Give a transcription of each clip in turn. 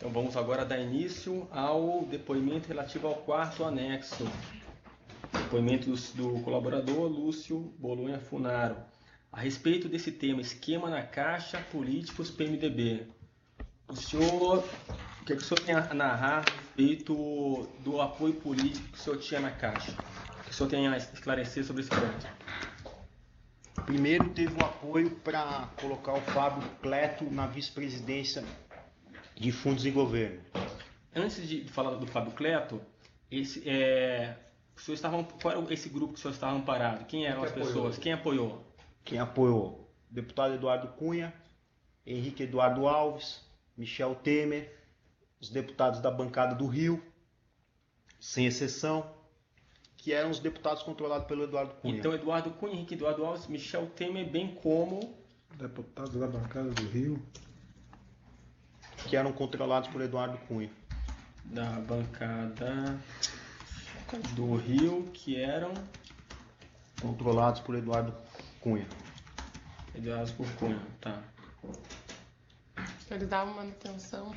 Então vamos agora dar início ao depoimento relativo ao quarto anexo. Depoimento do colaborador Lúcio Bolonha Funaro. A respeito desse tema, esquema na Caixa, políticos, PMDB. O que o senhor tem a narrar a respeito do apoio político que o senhor tinha na Caixa? O que o senhor tem a esclarecer sobre esse ponto? Primeiro teve o apoio para colocar o Fábio Cleto na vice-presidência de fundos e governo. Antes de falar do Fábio Cleto, qual era esse grupo que o senhor estava amparado? Quem eram as pessoas? Quem apoiou? Quem apoiou? Deputado Eduardo Cunha, Henrique Eduardo Alves, Michel Temer, os deputados da bancada do Rio, sem exceção, que eram os deputados controlados pelo Eduardo Cunha. Então, Eduardo Cunha, Henrique Eduardo Alves, Michel Temer, bem como... Deputados da bancada do Rio. Que eram controlados por Eduardo Cunha. Da bancada do Rio, que eram... controlados por Eduardo Cunha. Eduardo por Cunha, tá. Ele dava manutenção.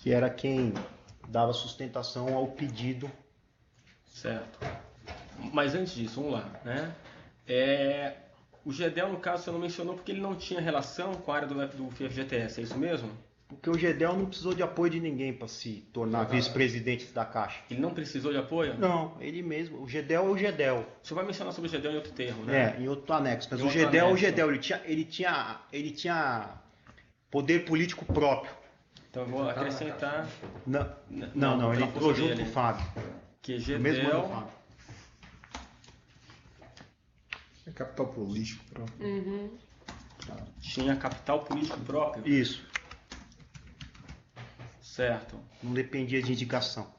Que era quem dava sustentação ao pedido. Certo. Mas antes disso, vamos lá, né? O Gedel, no caso, você não mencionou porque ele não tinha relação com a área do FGTS, é isso mesmo? Porque o Gedel não precisou de apoio de ninguém para se tornar vice-presidente da Caixa. Ele não precisou de apoio? Não, ele mesmo. O Gedel é o Gedel. O senhor vai mencionar sobre o Gedel em outro termo, né? Em outro anexo. Mas o Gedel é o Gedel. Ele tinha poder político próprio. Então eu vou acrescentar... Não, ele entrou junto com o Fábio. Que Gedel... Mesmo ano, Fábio. É capital político próprio. Uhum. Tinha capital político próprio? Isso. Certo. Não dependia de indicação.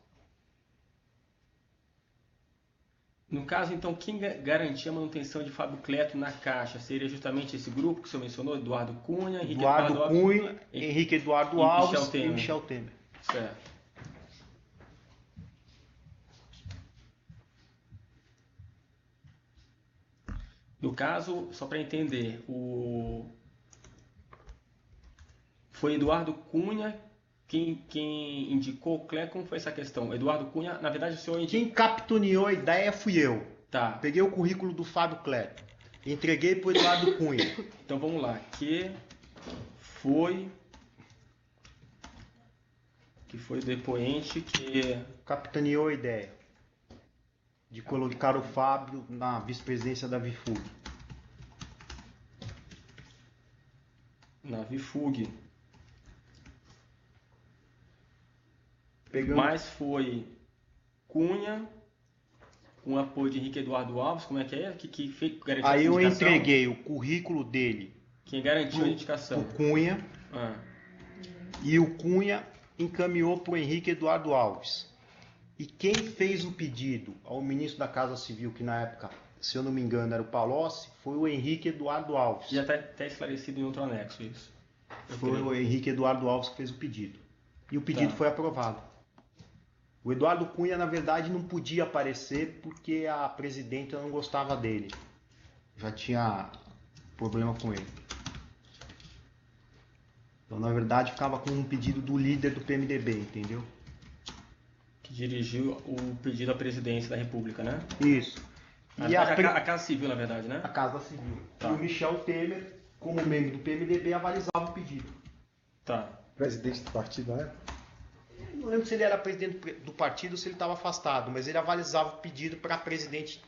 No caso, então, quem garantia a manutenção de Fábio Cleto na Caixa? Seria justamente esse grupo que o senhor mencionou? Eduardo Cunha, Henrique Eduardo Cunha, Henrique Eduardo Alves e Michel Temer. Certo. No caso, só para entender, foi Eduardo Cunha quem indicou o Cleto. Como foi essa questão? Eduardo Cunha, na verdade, o senhor indicou... Quem capitaneou a ideia fui eu. Tá. Peguei o currículo do Fábio Cleto e entreguei para o Eduardo Cunha. Então vamos lá. Que foi o depoente que... capitaneou a ideia de colocar o Fábio na vice-presidência da Vifug. Na Vifug. Pegando... Mas foi Cunha, com apoio de Henrique Eduardo Alves, como é que é? Que garantiu Aí essa eu indicação? entreguei o currículo dele. Quem garantiu a indicação? O Cunha. E o Cunha encaminhou para o Henrique Eduardo Alves. E quem fez o pedido ao ministro da Casa Civil, que na época, se eu não me engano, era o Palocci, foi o Henrique Eduardo Alves. Já está até esclarecido em outro anexo isso. Foi o Henrique Eduardo Alves que fez o pedido. E o pedido foi aprovado. O Eduardo Cunha, na verdade, não podia aparecer porque a presidenta não gostava dele. Já tinha problema com ele. Então, na verdade, ficava com um pedido do líder do PMDB, entendeu? Que dirigiu o pedido à presidência da República, né? Isso. E a Casa Civil, na verdade, né? A Casa Civil. Tá. E o Michel Temer, como membro do PMDB, avalizava o pedido. Tá. Presidente do partido na época? Não lembro se ele era presidente do partido ou se ele estava afastado, mas ele avalizava o pedido para a presidente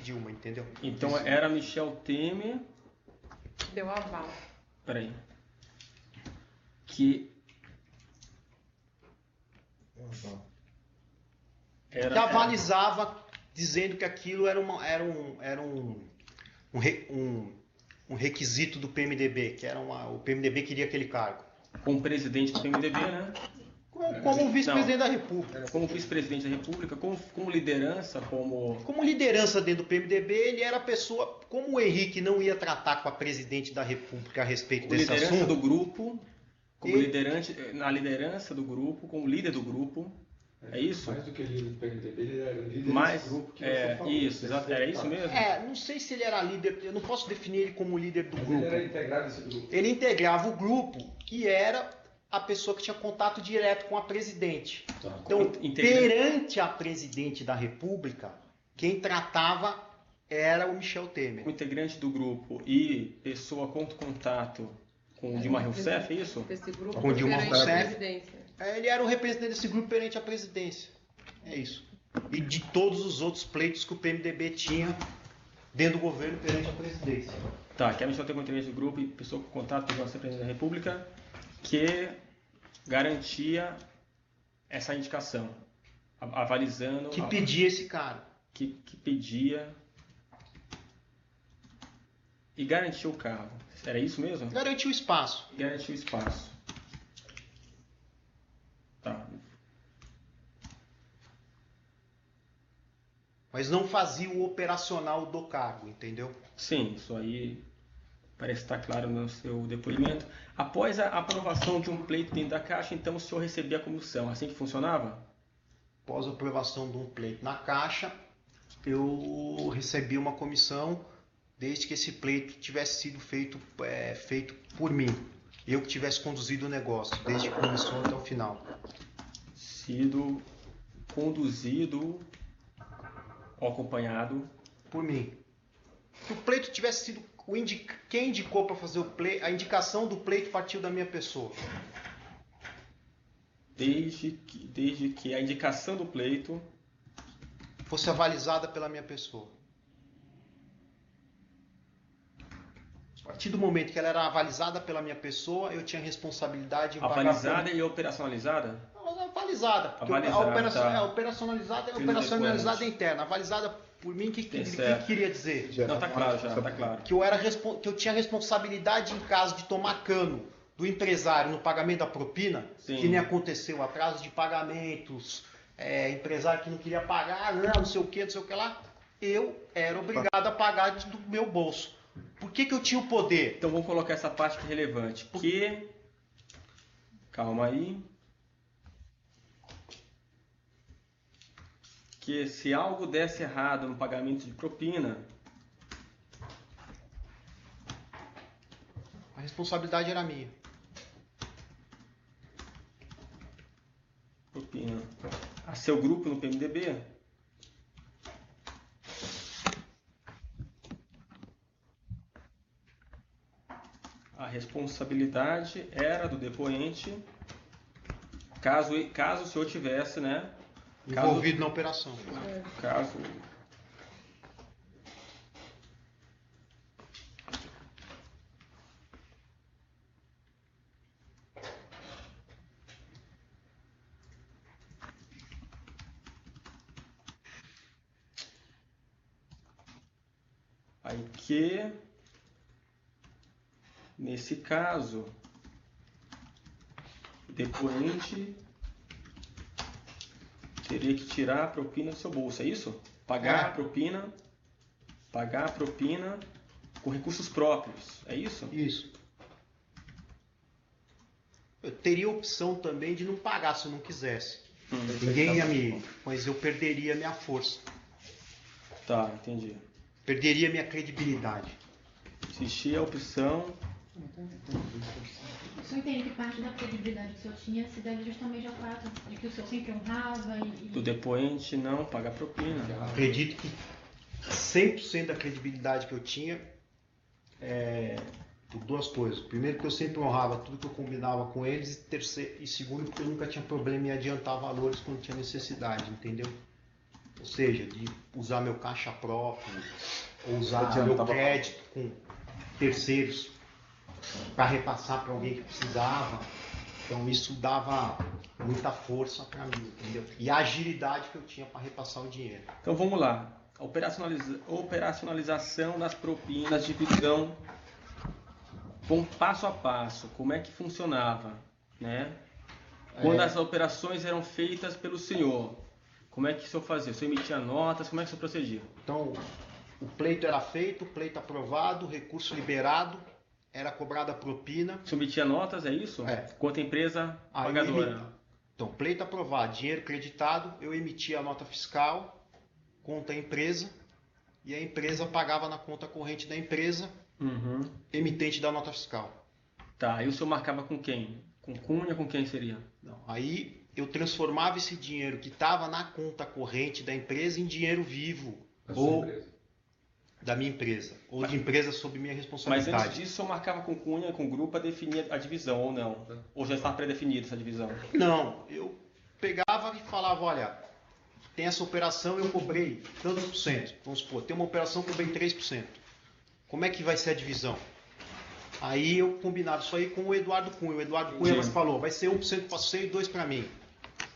Dilma, entendeu? Então era Michel Temer... Deu aval. Peraí. Que avalizava dizendo que aquilo era um requisito do PMDB, que era o PMDB queria aquele cargo. Como presidente do PMDB, né? Como vice-presidente da República. Como vice-presidente da República, como liderança, Como liderança dentro do PMDB, ele era a pessoa... Como o Henrique não ia tratar com a presidente da República a respeito desse assunto... liderança do grupo, na liderança do grupo, como líder do grupo, é isso? Mais do que líder do PMDB, ele era líder mais, desse grupo que você falou. Isso, exato, era isso mesmo? Não sei se ele era líder, eu não posso definir ele como líder do grupo. Ele era integrado nesse grupo. Ele integrava o grupo que era a pessoa que tinha contato direto com a presidente. Tá. Então, Integrante- perante a presidente da República, quem tratava era o Michel O Temer. integrante do grupo e pessoa com contato com o Dilma Rousseff, é isso? Desse grupo Com Dilma perante a Rousseff. presidência. Ele era o representante desse grupo perante a presidência. É isso. E de todos os outros pleitos que o PMDB tinha dentro do governo perante a presidência. Tá, que a pessoa tem com integrante do grupo e pessoa com contato com o presidente da República que garantia essa indicação, avalizando... Que pedia esse cara. que pedia e garantia o cargo. Era isso mesmo? Garantiu espaço. Garantia o espaço. Tá. Mas não fazia o operacional do cargo, entendeu? Sim, isso aí parece estar claro no seu depoimento. Após a aprovação de um pleito dentro da Caixa, então o senhor recebia a comissão. Assim que funcionava? Após a aprovação de um pleito na Caixa, eu recebi uma comissão desde que esse pleito tivesse sido feito por mim. Eu que tivesse conduzido o negócio, desde que começou até o final. Sido conduzido ou acompanhado. Por mim. Se o pleito tivesse sido... Quem indicou para fazer o pleito, a indicação do pleito partiu da minha pessoa. Desde que a indicação do pleito Fosse avalizada pela minha pessoa. A partir do momento que ela era avalizada pela minha pessoa, eu tinha responsabilidade em pagar... avalizada e operacionalizada? Avalizada. Porque Avalizada, a operacionalizada é Fiz operacionalizada depois. interna. Avalizada por mim, o que certo. queria dizer? Não, tá claro já, tá claro. Que eu tinha responsabilidade em caso de tomar cano do empresário no pagamento da propina, Sim. que nem aconteceu, atraso de pagamentos, empresário que não queria pagar, não sei o que lá, eu era obrigado a pagar do meu bolso. Por que eu tinha o poder? Então vamos colocar essa parte que é relevante. Calma aí. Que se algo desse errado no pagamento de propina, A responsabilidade era minha. a seu grupo no PMDB, a responsabilidade era do depoente, caso o senhor tivesse, né? Envolvido na operação. Caso aí que nesse caso o depoente teria que tirar a propina do seu bolso, é isso? Pagar a propina com recursos próprios, é isso? Isso. Eu teria a opção também de não pagar se eu não quisesse. Ninguém ia me... Mas eu perderia minha força. Tá, entendi. Perderia minha credibilidade. Existia a opção. O senhor entende que parte da credibilidade que o senhor tinha se deve justamente ao fato de que o senhor sempre honrava Do depoente não pagar propina. Acredito que 100% da credibilidade que eu tinha por duas coisas. Primeiro, que eu sempre honrava tudo que eu combinava com eles. E segundo, que eu nunca tinha problema em adiantar valores quando tinha necessidade, entendeu? Ou seja, de usar meu caixa próprio, ou usar meu crédito com terceiros para repassar para alguém que precisava. Então isso dava muita força para mim, entendeu? E a agilidade que eu tinha para repassar o dinheiro. Então vamos lá. Operacionalização das propinas, divisão, passo a passo, como é que funcionava, né? Quando as operações eram feitas pelo senhor, como é que o senhor fazia? O senhor emitia notas, como é que o senhor procedia? Então, o pleito era feito, o pleito aprovado, recurso liberado, era cobrada a propina. O senhor emitia notas, é isso? É. Quanto a empresa Aí pagadora? Então, pleito aprovado, dinheiro creditado, eu emitia a nota fiscal, conta a empresa, e a empresa pagava na conta corrente da empresa, Uhum. emitente da nota fiscal. Tá, e o senhor marcava com quem? Com Cunha, com quem seria? Não, aí eu transformava esse dinheiro que estava na conta corrente da empresa em dinheiro vivo A sua ou empresa. da minha empresa, ou de empresa sob minha Mas responsabilidade. antes disso, eu marcava com Cunha, com o grupo, para definir a divisão, ou não? Ou já estava pré-definida essa divisão? Não, eu pegava e falava, olha, tem essa operação, eu cobrei tantos por cento. Vamos supor, tem uma operação, cobrei 3%. Como é que vai ser a divisão? Aí eu combinava isso aí com o Eduardo Cunha. O Eduardo Cunha Entendi. falou, vai ser 1% para você e 2% para mim.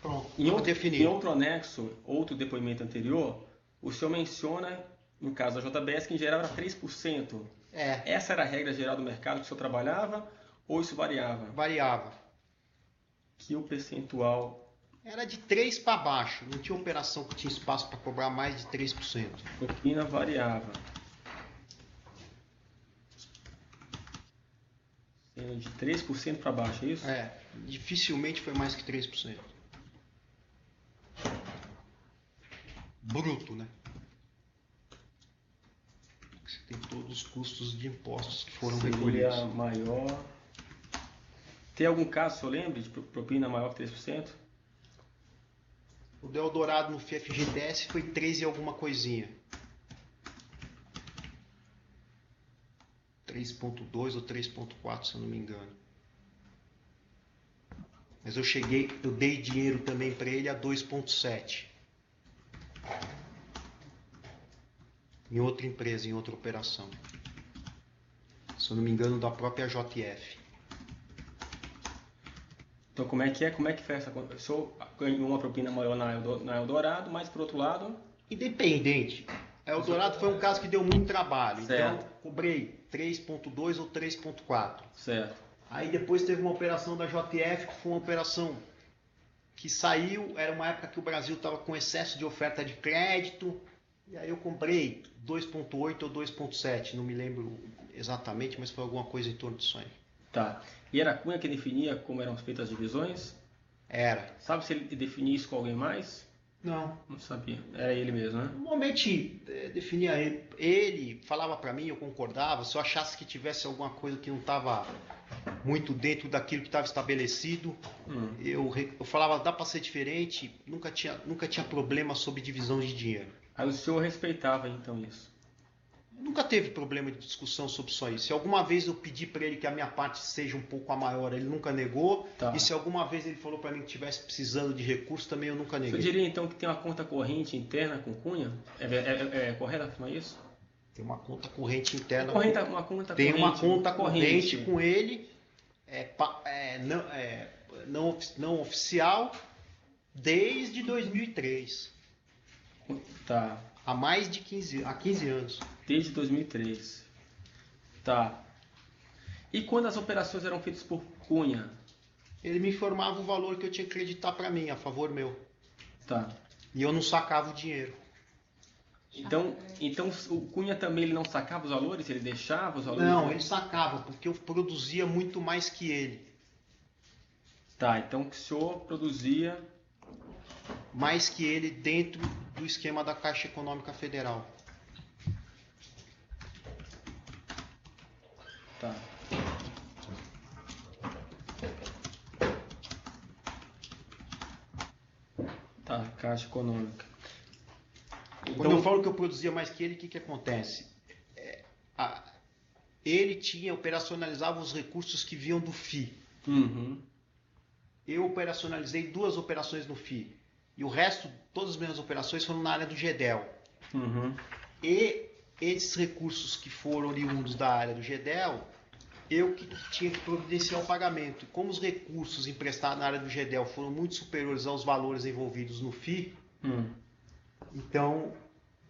Pronto, Em estava outro, definido. em outro anexo, outro depoimento anterior, o senhor menciona, no caso da JBS, que em geral era 3%. É, Essa era a regra geral do mercado que o senhor trabalhava, ou isso variava? variava. Que o percentual Era de 3 para baixo. Não tinha operação que tinha espaço para cobrar mais de 3%. propina variava. Sendo de 3% para baixo, é isso? É, dificilmente foi mais que 3%. Bruto, né? Você tem todos os custos de impostos que foram Seria recolhidos. maior. Tem algum caso, o senhor lembra, de propina maior que 3%? O do Eldorado no FGTS foi 3 e alguma coisinha. 3,2 ou 3,4, se eu não me engano. Mas eu dei dinheiro também para ele a 2,7. Em outra empresa, em outra operação. Se eu não me engano, da própria JF. Então, como é que é? Como é que foi essa conta? O senhor ganhou uma propina maior na Eldorado, mas, por outro lado, Independente. A Eldorado foi um caso que deu muito trabalho. Certo. Então, cobrei 3,2 ou 3,4. certo. Aí depois teve uma operação da JF, que foi uma operação que saiu, era uma época que o Brasil estava com excesso de oferta de crédito, e aí eu comprei 2,8 ou 2,7, não me lembro exatamente, mas foi alguma coisa em torno disso aí. Tá. E era a Cunha que definia como eram feitas as divisões? Era. Sabe se ele definia isso com alguém mais? Não. Não sabia. Era ele mesmo, né? Normalmente definia ele. Ele falava para mim, eu concordava. Se eu achasse que tivesse alguma coisa que não estava muito dentro daquilo que estava estabelecido, eu falava, dá para ser diferente. Nunca tinha problema sobre divisão de dinheiro. Aí o senhor respeitava então isso. Nunca teve problema de discussão sobre isso aí. Se alguma vez eu pedi para ele que a minha parte seja um pouco a maior, ele nunca negou. Tá. E se alguma vez ele falou para mim que estivesse precisando de recursos, também eu nunca O senhor neguei. diria então que tem uma conta corrente interna com Cunha? É correto afirmar isso? Tem uma conta corrente interna. Uma conta Tem uma corrente, conta corrente com ele, não oficial, desde 2003. Tá. Há mais de 15 anos. Desde 2003. Tá. E quando as operações eram feitas por Cunha? Ele me informava o valor que eu tinha que acreditar para mim, a favor meu. Tá. E eu não sacava o dinheiro. Então o Cunha também ele não sacava os valores? Ele deixava os valores? Não, ele sacava, porque eu produzia muito mais que ele. Tá, então o senhor produzia... Mais que ele dentro do esquema da Caixa Econômica Federal. Tá. Tá, Caixa Econômica. Quando eu falo que eu produzia mais que ele, o que acontece? Ele operacionalizava os recursos que vinham do FII. Uhum. Eu operacionalizei 2 operações no FII. E o resto, todas as minhas operações foram na área do GEDEL. Uhum. E esses recursos que foram oriundos da área do GEDEL, eu que tinha que providenciar o pagamento. E como os recursos emprestados na área do GEDEL foram muito superiores aos valores envolvidos no FII, então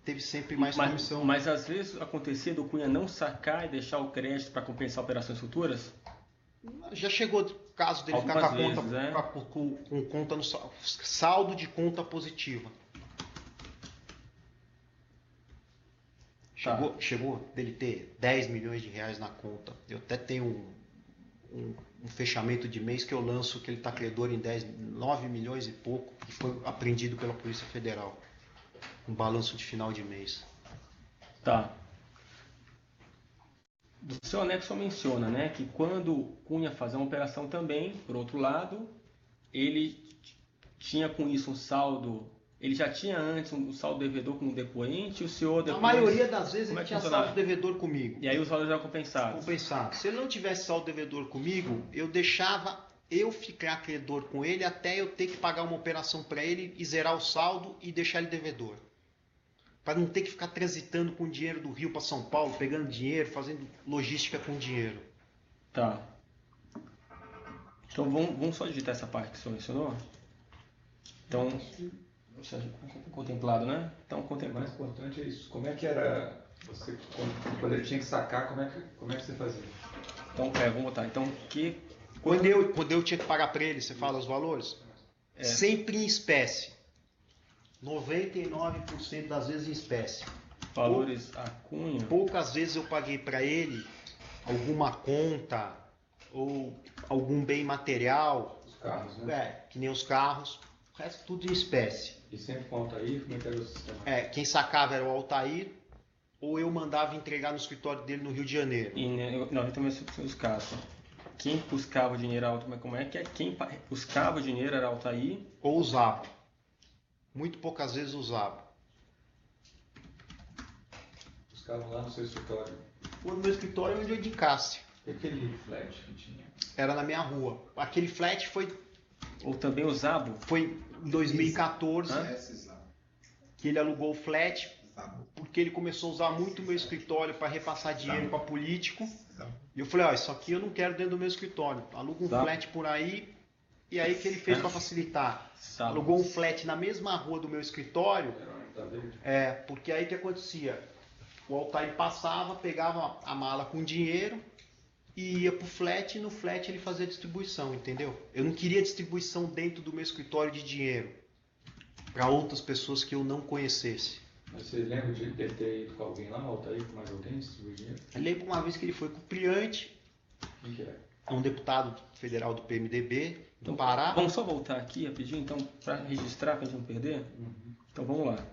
teve sempre mais comissão. Mas às vezes acontecia do Cunha não sacar e deixar o crédito para compensar operações futuras? Já chegou o caso dele ficar Algumas vezes, né? com conta no saldo de conta positiva. Chegou dele ter 10 milhões de reais na conta. Eu até tenho um fechamento de mês que eu lanço que ele está credor em 9 milhões e pouco, que foi apreendido pela Polícia Federal. Um balanço de final de mês. Tá. do seu anexo menciona, né, que quando Cunha fazia uma operação também, por outro lado, ele tinha com isso um saldo, ele já tinha antes um saldo devedor com o depoente, e o senhor depois... Na maioria das vezes como ele é que tinha funcionava? saldo devedor comigo. E aí os valores eram compensados. Compensado. Se ele não tivesse saldo devedor comigo, eu deixava eu ficar credor com ele até eu ter que pagar uma operação para ele e zerar o saldo e deixar ele devedor. Para não ter que ficar transitando com dinheiro do Rio para São Paulo, pegando dinheiro, fazendo logística com dinheiro. Tá. Então vamos só digitar essa parte que o senhor mencionou. Então, contemplado, né? Então, O contemplado. mais importante é isso. Como é que era você, quando ele tinha que sacar, como é que você fazia? Então, vamos botar. Então, Quando eu tinha que pagar para ele, você fala os valores? Sempre em espécie. 99% das vezes em espécie. valores a cunha. Poucas vezes eu paguei para ele alguma conta ou algum bem material, Os carros, né? que nem os carros, o resto tudo em espécie. E sempre com o Altair, como é que era o sistema? Quem sacava era o Altair, ou eu mandava entregar no escritório dele no Rio de Janeiro. E não, também os casos. Quem buscava o dinheiro como é que é? Quem buscava o dinheiro era Altair. Ou usava. Muito poucas vezes usava. Buscavam lá no seu escritório. O meu escritório é onde eu indicasse. E aquele flat que tinha? Era na minha rua. Aquele flat foi Ou também o Zabo. em 2014 Esses lá. que ele alugou o flat Zabo. porque ele começou a usar muito o meu escritório para repassar dinheiro para político. Zabo. E eu falei, isso aqui eu não quero dentro do meu escritório. Aluga um Tá. flat por aí. E aí que ele fez para facilitar? Zabo. Alugou um flat na mesma rua do meu escritório. Era verde? Porque aí que acontecia? O Altair passava, pegava a mala com dinheiro e ia pro flat, e no flat ele fazia distribuição, entendeu? Eu não queria distribuição dentro do meu escritório de dinheiro para outras pessoas que eu não conhecesse. Mas você lembra de ele ter ido com alguém lá no Altair, com mais alguém, distribuir dinheiro? Eu lembro uma vez que ele foi com o Priante, Quem que era? um deputado federal do PMDB do Então, Pará. vamos só voltar aqui rapidinho, então, para registrar, para a gente não perder. Então vamos lá.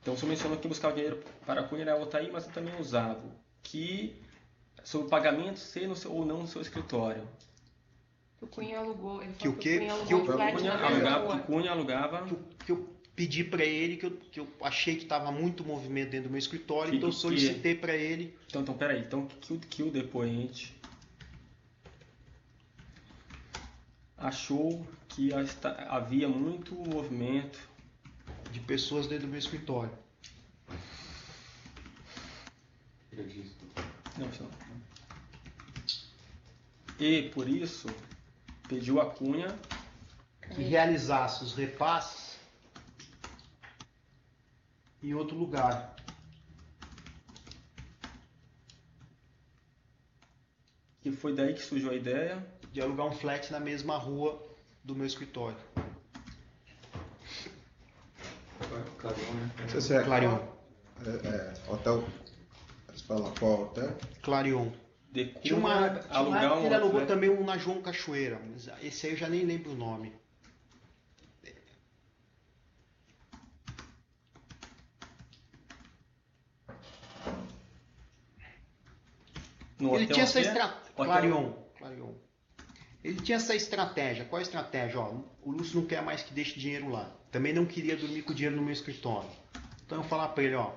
Então você mencionou que buscar o dinheiro para a Cunha era Altair, mas eu também usava. Que sobre o pagamento ser no seu, ou não no seu escritório. O Cunha alugou. Ele Que falou o quê? Cunha Que o alugou um flat Cunha na mesma alugava, rua. que Cunha alugava. Que eu pedi para ele, que eu achei que estava muito movimento dentro do meu escritório, Que- então eu que- solicitei para ele. Então peraí. Então que o depoente achou que havia muito movimento. De pessoas dentro do meu escritório. Acredito. Não. E por isso pediu a Cunha Que realizasse os repasses em outro lugar. que foi daí que surgiu a ideia. De alugar um flat na mesma rua do meu escritório. Clarion, né? Não sei se é Clarion. Hotel. Eles falam qual hotel? Clarion. De Tinha uma Cunha época alugar que ele alugou flat. também um na João Cachoeira, mas esse aí eu já nem lembro o nome. No Ele hotel tinha essa quê? estratégia. Hotel- Clarion. Ele tinha essa estratégia. Qual a estratégia? Ó, o Lúcio não quer mais que deixe dinheiro lá. Também não queria dormir com o dinheiro no meu escritório. Então eu falava para ele, ó,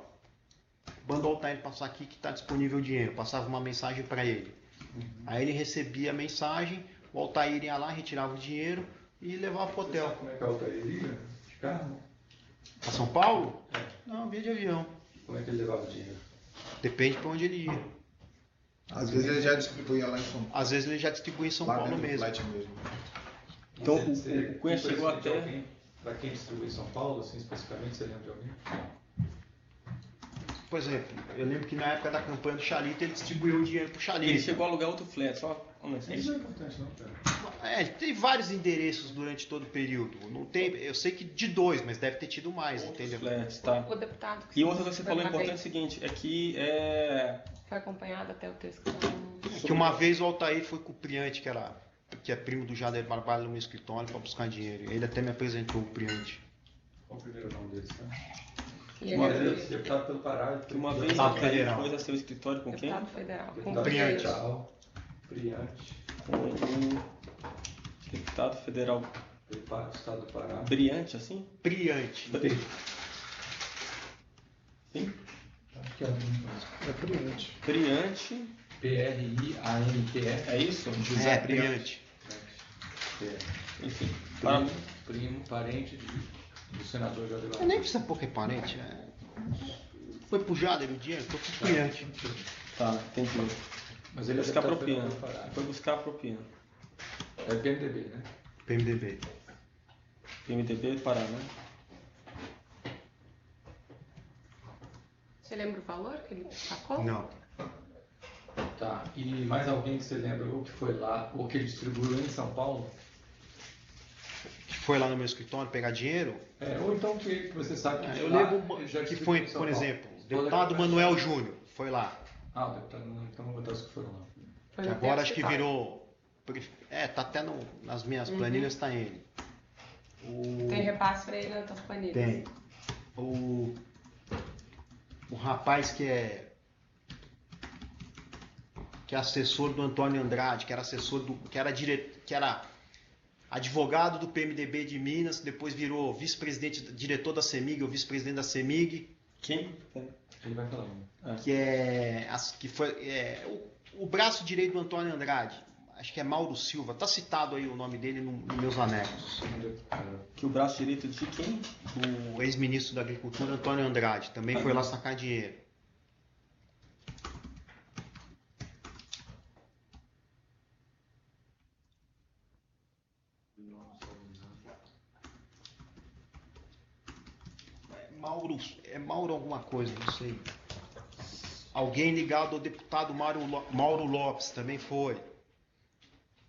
manda o Altair passar aqui que está disponível o dinheiro. Passava uma mensagem para ele. Aí ele recebia a mensagem, o Altair ia lá, retirava o dinheiro e levava pro Você sabe hotel. como é que é o Altair liga? De carro? Pra São Paulo? Não, via de avião. Como é que ele levava o dinheiro? Depende para onde ele ia. Às vezes ele já distribuía lá em São Paulo. Às vezes ele já distribui em São Lá Paulo dentro do mesmo. flat mesmo. Então, Você o Cunha tem chegou conhecimento de até- alguém? Para quem distribui em São Paulo, assim, especificamente, você lembra de alguém? Por exemplo, eu lembro que na época da campanha do Chalita ele distribuiu o dinheiro pro Chalita. Ele chegou a alugar outro flat, só. Isso não é importante, não, cara. Ele tem vários endereços durante todo o período. Não tem, eu sei que de 2, mas deve ter tido mais, entendeu? Flats, tá. O deputado. E outra coisa que você falou Uma importante é o vez seguinte, é que Foi acompanhado até o teu escritório. Que uma vez o Altair foi com o Priante, que é primo do Jader Barbalho no meu escritório, para buscar dinheiro. Ele até me apresentou o Priante. Qual o primeiro nome dele, sabe? E Uma ele é vez- Deputado pelo Pará. Que uma vez Deputado ele federal. foi a seu escritório com quem? deputado federal. Com Deputado Brilhante. federal, Brilhante, Com o deputado federal do Estado do Pará. brilhante, assim? Brilhante. Sim. Aqui, ó. É brilhante. Brilhante, Priante. é isso? José Brilhante. Enfim. Primo, parente do senador Jorge Eu Lacerda. nem precisa pôr que é parente. Foi pro Jader o dinheiro, tô com brilhante. Tá, entendi. Mas Foi ele é buscar a deputado propina. federal pelo Pará. Foi buscar a propina. É PMDB, né? PMDB. PMDB do Pará, né? Você lembra o valor que ele sacou? Não. Tá. E mais alguém que você lembra ou que foi lá ou que distribuiu em São Paulo? Que foi lá no meu escritório pegar dinheiro. Ou então que você sabe que de Eu lá lembro ele já que distribuiu foi, em São por Paulo. exemplo, o Vou deputado lembrar. Manuel Júnior. Foi lá. Ah, o deputado, então vou botar os que foram lá. Foi Que no agora tempo acho que tá. virou. Tá até nas minhas planilhas, tá ele. Tem repasse pra ele nas tuas planilhas. Tem. O rapaz que é assessor do Antônio Andrade, que era assessor do. que era advogado do PMDB de Minas, depois virou vice-presidente, diretor da CEMIG, ou vice-presidente da CEMIG, Quem? Ele vai falar. que foi o braço direito do Antônio Andrade. Acho que é Mauro Silva. Tá citado aí o nome dele nos meus anexos. Que o braço direito de quem? O ex-ministro da Agricultura, Antônio Andrade, também foi lá sacar dinheiro. Mauro alguma coisa, não sei. Alguém ligado ao deputado Mauro Lopes também foi.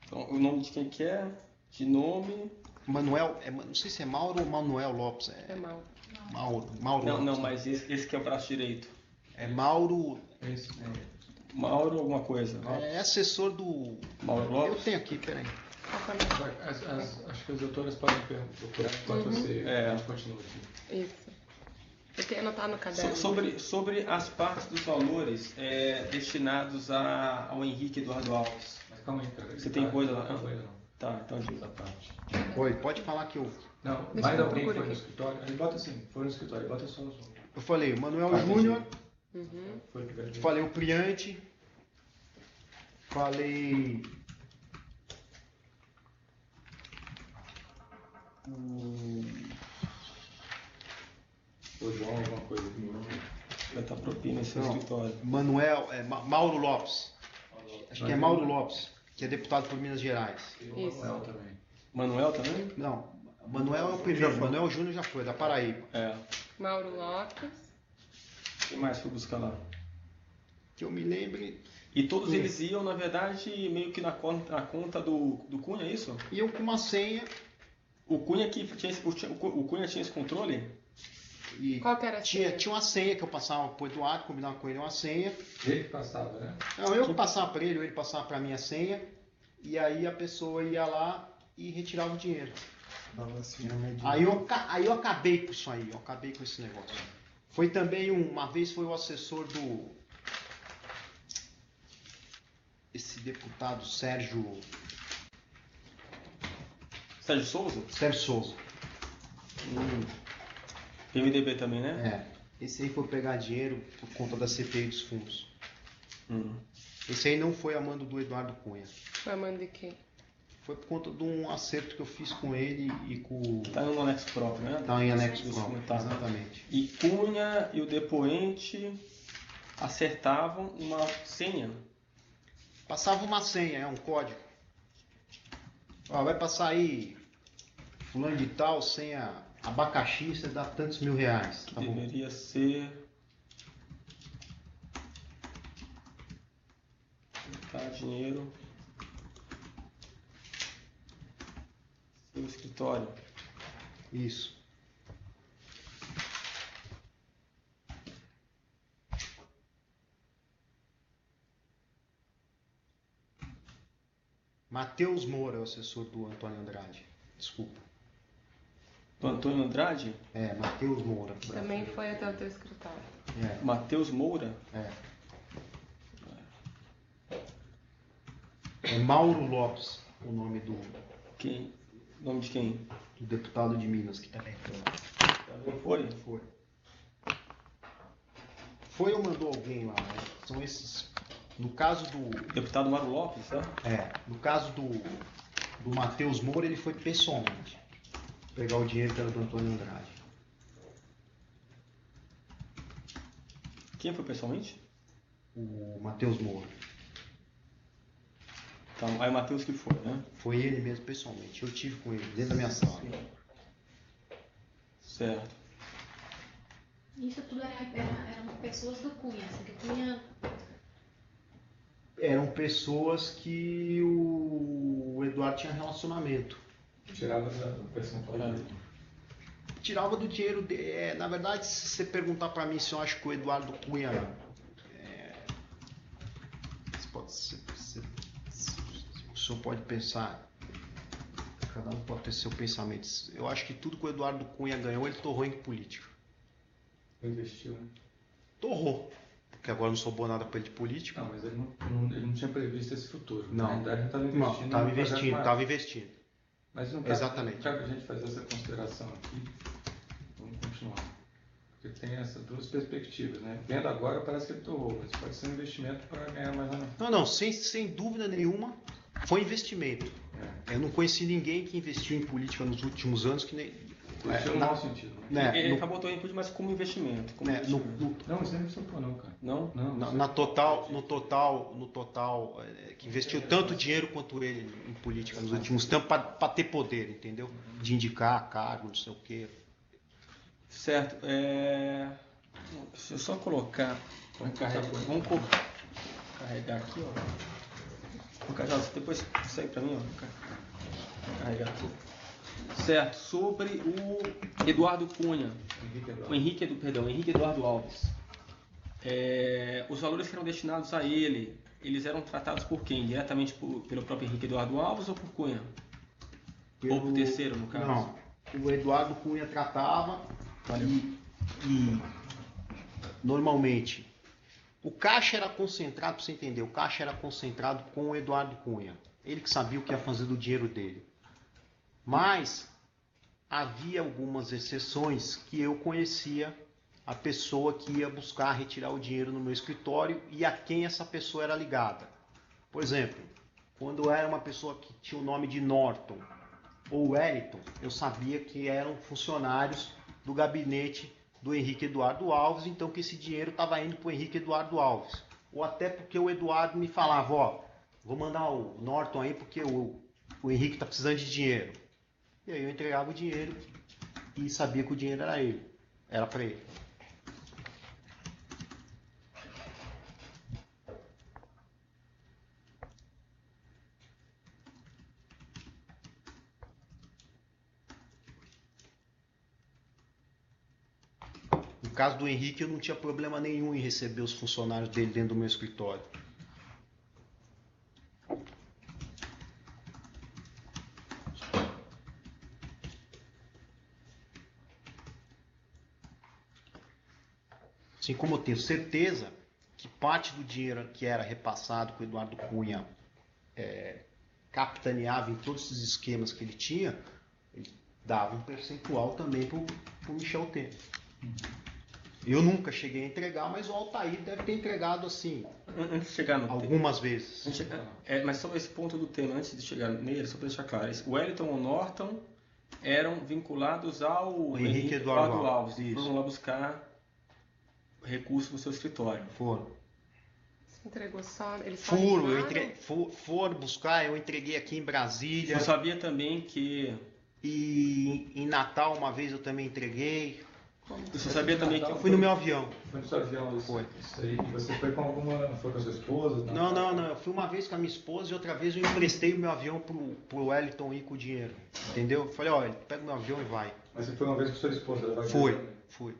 Então, o nome de quem que é? De nome? Manuel, não sei se é Mauro ou Manuel Lopes. É mal. Mauro Não, Lopes. não, mas esse que é o braço direito. É Mauro. Mauro alguma coisa. É assessor do. Mauro Eu Lopes? tenho aqui, peraí. Qual que é o nome? Acho que as doutoras podem procurar enquanto você a gente continua aqui. Isso. Eu tenho anotado no caderno. Sobre as partes dos valores destinados ao Henrique Eduardo Alves. Mas calma aí, cara. Você tem coisa lá? Não acabou ainda não. Tá, então diz. Essa parte. Oi, pode falar que eu. Não, Deixa mais eu alguém procurar foi no aqui. escritório? Ele bota assim, foi no escritório, bota só os nomes. Eu falei, o Manuel Ah, Júnior, Foi primeiro. falei o Priante, falei. O João, alguma coisa aqui. Vai estar propina esse Não. escritório. Mauro Lopes. Acho que é Mauro Lopes, que é deputado por Minas Gerais. E o Isso. Manuel também. Manuel também? Não, Manuel é o primeiro, Manuel Júnior já foi, da Paraíba. É. Mauro Lopes. Quem mais foi buscar lá? Que eu me lembre, E todos eles iam, na verdade, meio que na conta do Cunha, é isso? iam com uma senha O Cunha o Cunha tinha esse controle? e Qual que era a senha? tinha uma senha que eu passava pro Eduardo, combinava com ele uma senha. Ele que passava, né? Não, eu passava para ele, ou ele passava para mim a senha, e aí a pessoa ia lá e retirava o dinheiro. Aí eu acabei com isso aí, eu acabei com esse negócio. Foi também uma vez foi o assessor esse deputado Sérgio Sérgio Souza? Souza. PMDB também, né? Esse aí foi pegar dinheiro por conta da CPI dos fundos. Hum. Esse aí não foi a mando do Eduardo Cunha. Foi a mãe de quem? Foi por conta de um acerto que eu fiz com ele e com. Tá no anexo próprio, né? Tá em anexo Isso, próprio, tá. exatamente. E Cunha e o depoente acertavam uma senha. Passava uma senha, um código. Ó, vai passar aí fulano de tal, senha abacaxi, você dá tantos mil reais. Tá bom. Deveria ser. Tá, dinheiro. Seu escritório. Isso. Matheus Moura é o assessor do Antônio Andrade. Desculpa. Do Antônio Andrade? Matheus Moura. Também foi até o teu escritório. Matheus Moura? É Mauro Lopes, o nome do Quem? Nome de quem? deputado de Minas que também Foi? foi. Foi ou mandou alguém lá, né? São esses. No caso do. Deputado Mauro Lopes, né? No caso do Matheus Moura, ele foi pessoalmente pegar o dinheiro que era do Antônio Andrade. Quem foi pessoalmente? O Matheus Moura. Então, aí o Matheus que foi, né? Foi ele mesmo pessoalmente. Eu tive com ele dentro da minha sala. Certo. Isso tudo eram pessoas do Cunha, assim, que Cunha... Eram pessoas que o Eduardo tinha relacionamento. Tirava do percentual dele. Tirava do dinheiro dele. Na verdade, se você perguntar para mim se eu acho que o Eduardo Cunha o senhor pode pensar, cada um pode ter seu pensamento. Eu acho que tudo que o Eduardo Cunha ganhou, ele torrou em política. Investiu, né? Torrou. Porque agora não sobrou nada para ele de política. Não, mas ele não tinha previsto esse futuro. Não. Na verdade, estava Não, investindo. estava investindo. Mas não Exatamente. Não cabe a gente fazer essa consideração aqui. Vamos continuar. Porque tem essas duas perspectivas, né? Vendo agora parece que ele torrou, mas pode ser um investimento para ganhar mais lá na frente. Não, sem dúvida nenhuma, foi investimento. Eu não conheci ninguém que investiu em política nos últimos anos que nem. Investiu no mau sentido, né? Ele acabou torrando em política, mas como investimento. Não, você não investiu não, cara. Não? Não. No total, que investiu tanto dinheiro quanto ele em política nos últimos tempos para ter poder, entendeu? De indicar cargo, não sei o quê. Certo. Deixa eu só colocar. Vamos carregar aqui, ó. Vou carregar, depois segue para mim, ó. Vou carregar aqui. Certo. Sobre o Eduardo Cunha. Henrique Eduardo Alves. Os valores que eram destinados a ele, eles eram tratados por quem? Diretamente pelo próprio Henrique Eduardo Alves ou por Cunha? Ou por terceiro, no caso? Não. O Eduardo Cunha tratava e normalmente o caixa era concentrado, para você entender, o caixa era concentrado com o Eduardo Cunha. Ele que sabia o que ia fazer do dinheiro dele. Mas havia algumas exceções que eu conhecia a pessoa que ia buscar retirar o dinheiro no meu escritório e a quem essa pessoa era ligada. Por exemplo, quando era uma pessoa que tinha o nome de Norton ou Wellington, eu sabia que eram funcionários do gabinete do Henrique Eduardo Alves, então que esse dinheiro estava indo para o Henrique Eduardo Alves. Ou até porque o Eduardo me falava, vou mandar o Norton aí porque o Henrique está precisando de dinheiro. E aí eu entregava o dinheiro e sabia que o dinheiro era para ele. No caso do Henrique, eu não tinha problema nenhum em receber os funcionários dele dentro do meu escritório. Assim como eu tenho certeza que parte do dinheiro que era repassado que o Eduardo Cunha capitaneava em todos esses esquemas que ele tinha, ele dava um percentual também para o Michel Temer. Eu nunca cheguei a entregar, mas o Altair deve ter entregado assim, Antes de chegar no algumas vezes. mas sobre esse ponto do tema, antes de chegar nele, só para deixar claro, o Wellington ou Norton eram vinculados ao Henrique Eduardo Alves. Foram lá buscar recursos no seu escritório. Foram. Você entregou só... Eles Foram buscar, eu entreguei aqui em Brasília. Eu sabia também que... E em Natal uma vez eu também entreguei. Você sabia também que... Eu fui no meu avião. Foi no seu avião isso? Foi. Isso aí. E você foi com alguma... Foi com a sua esposa? Não. Eu fui uma vez com a minha esposa e outra vez eu emprestei o meu avião pro Wellington ir com o dinheiro. Entendeu? Eu falei, olha, pega o meu avião e vai. Mas você foi uma vez com a sua esposa? Fui.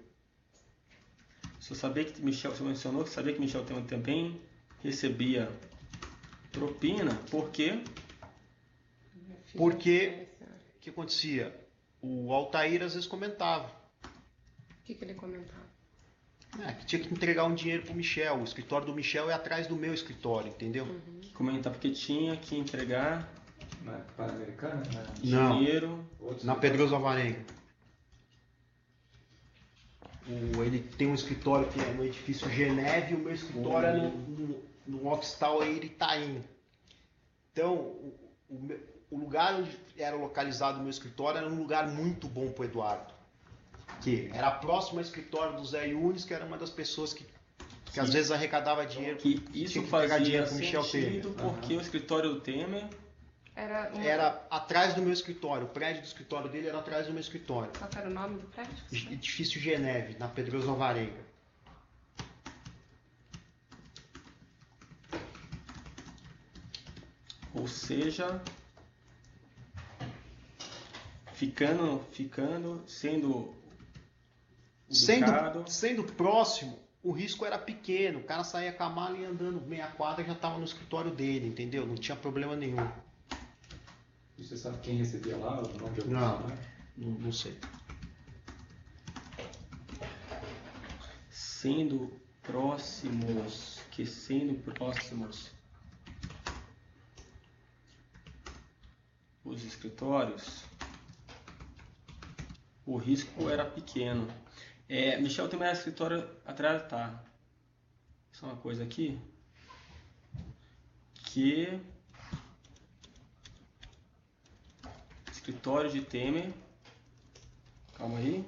Você sabia que Michel, você mencionou que sabia que Michel Temer também recebia propina, por quê? Porque o que acontecia? O Altair às vezes comentava. O que ele comentava? Que tinha que entregar um dinheiro pro Michel. O escritório do Michel é atrás do meu escritório, entendeu? Comentar porque tinha que entregar Na Pan-Americana? Né? Não. dinheiro. Outros Na Pedroso Alvarenga. Ele tem um escritório que é no edifício Geneve e o meu escritório é no Office Tower Itaim. Então, o lugar onde era localizado o meu escritório era um lugar muito bom para o Eduardo. Que era próximo ao escritório do Zé Yunes, que era uma das pessoas que às vezes arrecadava dinheiro. Que isso tinha que pegar fazia dinheiro com o Michel sentido Temer. porque o escritório do Temer Era atrás do meu escritório. O prédio do escritório dele era atrás do meu escritório. Qual era o nome do prédio? Edifício Geneve, na Pedroso Alvarenga. ou seja, sendo ubicado. Sendo próximo, o risco era pequeno. O cara saía com a mala e andando meia quadra já estava no escritório dele, entendeu? Não tinha problema nenhum. E você sabe quem recebia lá? O nome de algum Não, funcionário? não sei. Sendo próximos os escritórios, o risco era pequeno. Michel Temer era escritório atrás, tá? Só uma coisa aqui. Que escritório de Temer. Calma aí.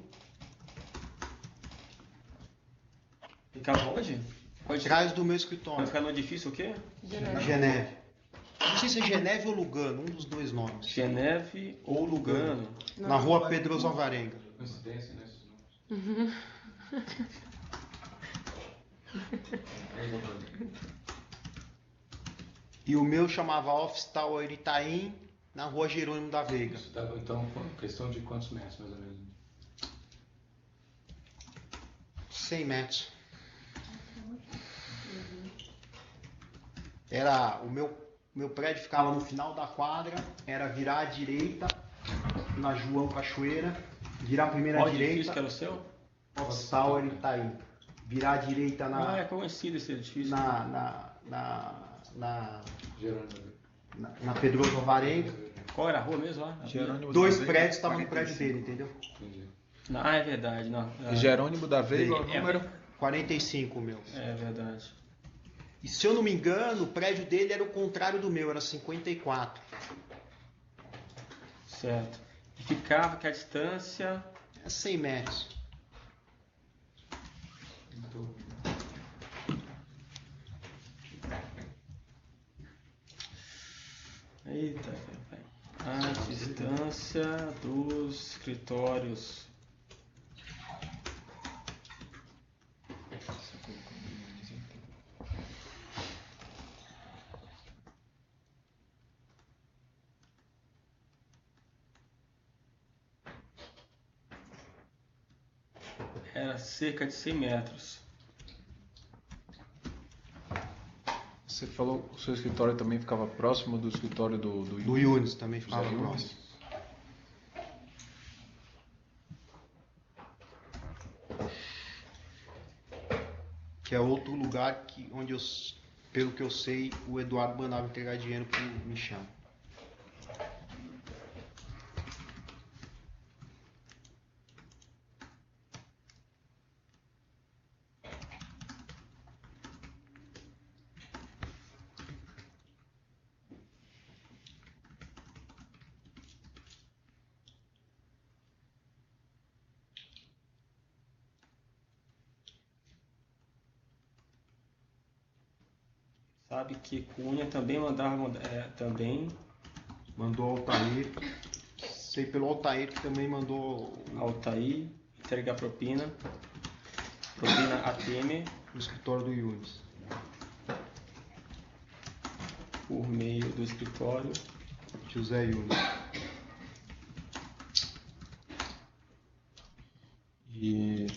Ficava onde? Atrás do meu Vai escritório. ficar no edifício o quê? Geneve. Não sei se é Geneve ou Lugano, um dos dois nomes. Geneve ou Lugano. Na rua Pedroso Alvarenga. Coincidência, né? Esses nomes. E o meu chamava Office Tower Itaim, na rua Jerônimo da Veiga. Isso dava, então, questão de quantos metros, mais ou menos? 100 metros. Era o meu prédio ficava no final da quadra, era virar à direita na João Cachoeira, virar a primeira Qual direita, edifício que era o seu? Office Tower Itaim. Virar à direita É conhecido esse edifício. Jerônimo. na Pedroso Alvarenga. Qual era a rua mesmo lá? Jerônimo Dois da Veiga, prédios estavam no 45. prédio dele, entendeu? Entendi. Ah, é verdade. Não. E Jerônimo da Veiga, o É, número 45 o meu. É verdade. E se eu não me engano, o prédio dele era o contrário do meu, era 54. Certo. E ficava que a distância... É 100 metros. Então, Eita, velho. A distância dos escritórios. Era cerca de 100 metros. Você falou que o seu escritório também ficava próximo do escritório do Do Yunis também ficava Zé Yunis? próximo. Que é outro lugar onde pelo que eu sei, o Eduardo mandava entregar dinheiro pro Michel. Sabe que Cunha também mandava... também Mandou Altair. Sei pelo Altair que também mandou Altair entregar propina. Propina a Temer no escritório do Yunis. por meio do escritório. José Yunis. E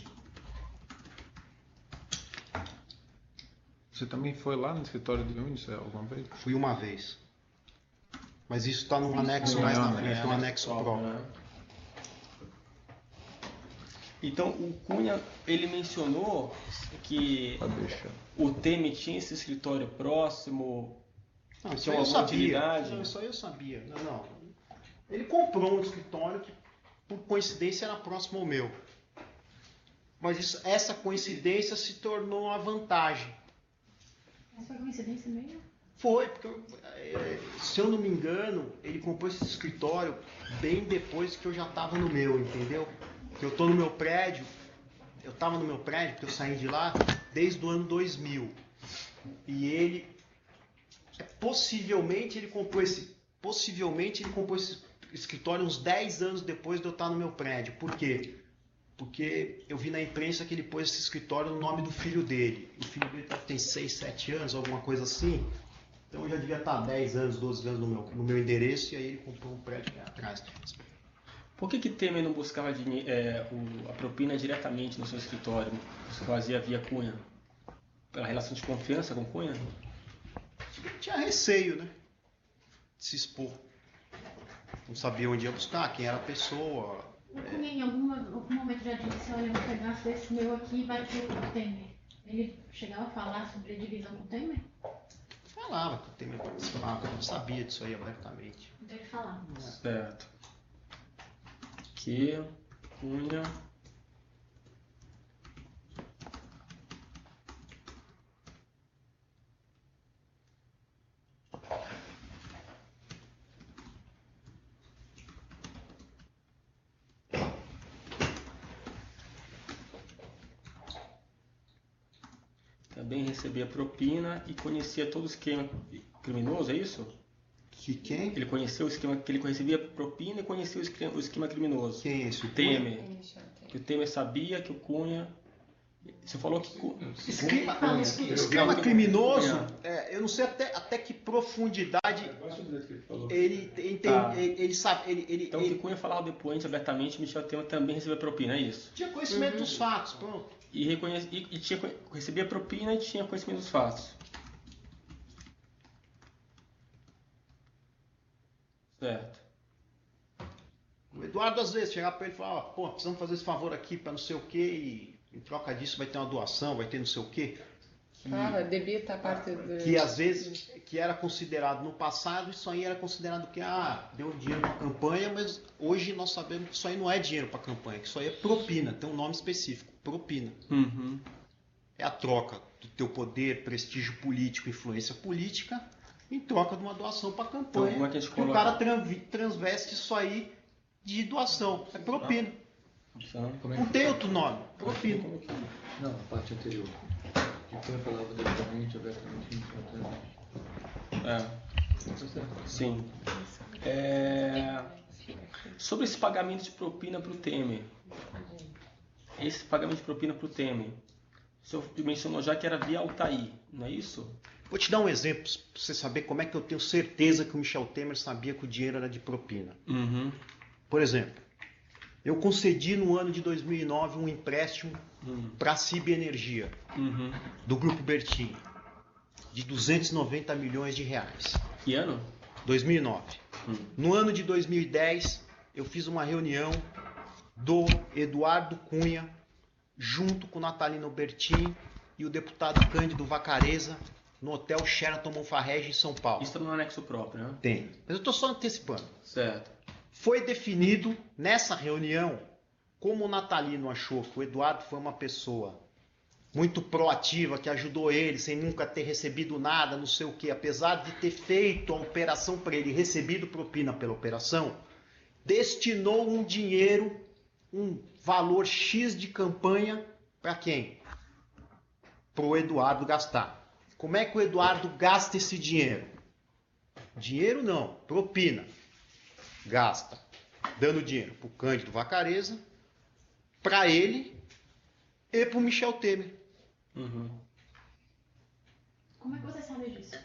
você também foi lá no escritório do Yunis alguma vez? Fui uma vez. Mas isso está num anexo mais na frente, um anexo próprio. né? Então, o Cunha, ele mencionou que o Temer tinha esse escritório próximo, Não, isso tinha aí eu alguma sabia. utilidade. Não, isso aí eu sabia. Não. Ele comprou um escritório que, por coincidência, era próximo ao meu. Mas essa coincidência se tornou uma vantagem. Essa foi coincidência mesmo? Foi, porque, se eu não me engano, ele comprou esse escritório bem depois que eu já estava no meu, entendeu? Que eu estou no meu prédio, eu estava no meu prédio, porque eu saí de lá desde o ano 2000. E ele, possivelmente ele comprou esse escritório uns 10 anos depois de eu estar no meu prédio. Por quê? Porque eu vi na imprensa que ele pôs esse escritório no nome do filho dele. O filho dele tem 6, 7 anos, alguma coisa assim. Então eu já devia estar 10 anos, 12 anos no meu endereço, e aí ele comprou um prédio atrás. Por que Temer não buscava a propina diretamente no seu escritório? Você fazia via Cunha? Pela relação de confiança com Cunha? Tinha receio, né? De se expor. Não sabia onde ia buscar, quem era a pessoa. O Cunha em algum momento já disse, olha, eu vou pegar esse meu aqui e vai pro Temer. Ele chegava a falar sobre a divisão com o Temer? Falava que o Temer participava, não sabia disso aí abertamente. Então ele falava. Certo. Que Cunha... também recebia propina e conhecia todo o esquema criminoso, é isso? Que quem? Ele conheceu o esquema, que ele recebia propina e conhecia o esquema criminoso. Quem é esse? O Temer. Que o Temer sabia que o Cunha... Você falou que... Esquema criminoso, eu não sei até que profundidade ele sabe. Então, o que Cunha falava depois, abertamente, Michel Temer também recebia propina, é isso? Tinha conhecimento dos fatos, pronto. Recebia propina e tinha conhecimento dos fatos. Certo. O Eduardo às vezes chegava para ele e falava, pô, precisamos fazer esse favor aqui para não sei o quê, e em troca disso vai ter uma doação, vai ter não sei o quê. Devia estar parte do... Que às vezes que era considerado no passado, isso aí era considerado que deu dinheiro para campanha, mas hoje nós sabemos que isso aí não é dinheiro para campanha, que isso aí é propina, tem um nome específico, propina. Uhum. É a troca do teu poder, prestígio político, influência política, em troca de uma doação para campanha. Então, como é que a gente coloca? O cara transveste isso aí de doação, é propina. Não tem outro nome, propina. Não, a parte anterior. Que foi a palavra diretamente, abertamente, Sim. Sobre esse pagamento de propina para o Temer. Esse pagamento de propina para o Temer. O senhor mencionou já que era via Altair, não é isso? Vou te dar um exemplo para você saber como é que eu tenho certeza que o Michel Temer sabia que o dinheiro era de propina. Uhum. Por exemplo, eu concedi no ano de 2009 um empréstimo para a CIB Energia, do Grupo Bertin, de 290 milhões de reais. Que ano? 2009. No ano de 2010, eu fiz uma reunião do Eduardo Cunha, junto com o Natalino Bertin e o deputado Cândido Vacareza, no Hotel Sheraton Monfarrege, em São Paulo. Isso está no anexo próprio, né? Tem. Mas eu estou só antecipando. Certo. Foi definido nessa reunião, como o Natalino achou que o Eduardo foi uma pessoa muito proativa, que ajudou ele sem nunca ter recebido nada, não sei o quê, apesar de ter feito a operação para ele, recebido propina pela operação, destinou um dinheiro, um valor X de campanha, para quem? Para o Eduardo gastar. Como é que o Eduardo gasta esse dinheiro? Dinheiro não, propina. Gasta, dando dinheiro para o Cândido Vacareza, para ele e para o Michel Temer. Como é que você sabe disso?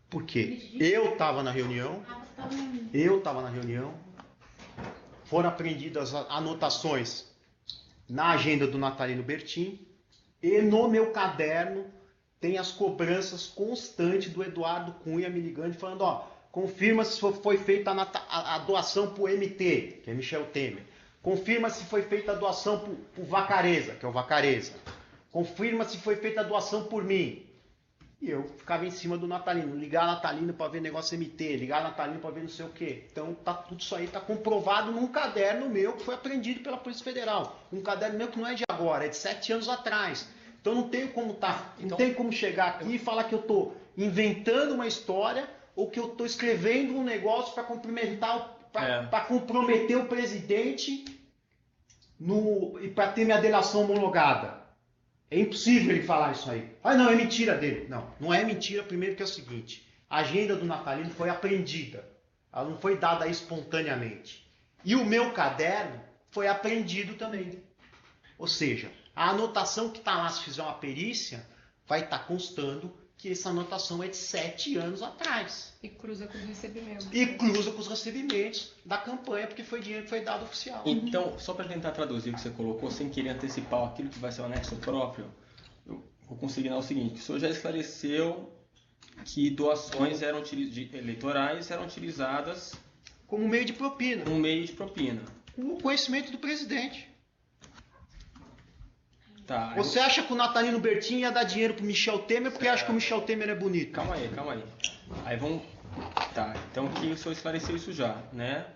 Porque eu estava na reunião, foram apreendidas anotações na agenda do Natalino Bertin e no meu caderno tem as cobranças constantes do Eduardo Cunha me ligando e falando, confirma se foi feita a doação para o MT, que é Michel Temer. Confirma se foi feita a doação por Vacareza, que é o Vacareza. Confirma se foi feita a doação por mim. E eu ficava em cima do Natalino. Ligar Natalino para ver negócio MT, ligar Natalino para ver não sei o quê. Então tá, tudo isso aí está comprovado num caderno meu que foi apreendido pela Polícia Federal. Um caderno meu que não é de agora, é de 7 anos atrás. Então não tenho como não tenho como chegar aqui e falar que eu estou inventando uma história ou que eu estou escrevendo um negócio para para comprometer o presidente e para ter minha delação homologada. É impossível ele falar isso aí. Ah, não, é mentira dele. Não, não é mentira. Primeiro que é o seguinte, a agenda do Natalino foi apreendida. Ela não foi dada espontaneamente. E o meu caderno foi apreendido também. Ou seja, a anotação que está lá, se fizer uma perícia, vai estar constando que essa anotação é de 7 anos atrás. E cruza com os recebimentos. E cruza com os recebimentos da campanha, porque foi dinheiro que foi dado oficial. Então, só para tentar traduzir o que você colocou, sem querer antecipar aquilo que vai ser o anexo próprio, eu vou conseguir dar o seguinte: o senhor já esclareceu que doações eleitorais eram utilizadas como meio de propina. como meio de propina. Com o conhecimento do presidente. Tá, Você acha que o Natalino Bertin ia dar dinheiro pro Michel Temer porque acha que o Michel Temer é bonito? Calma aí. Aí vamos... Tá, então que o senhor esclareceu isso já, né?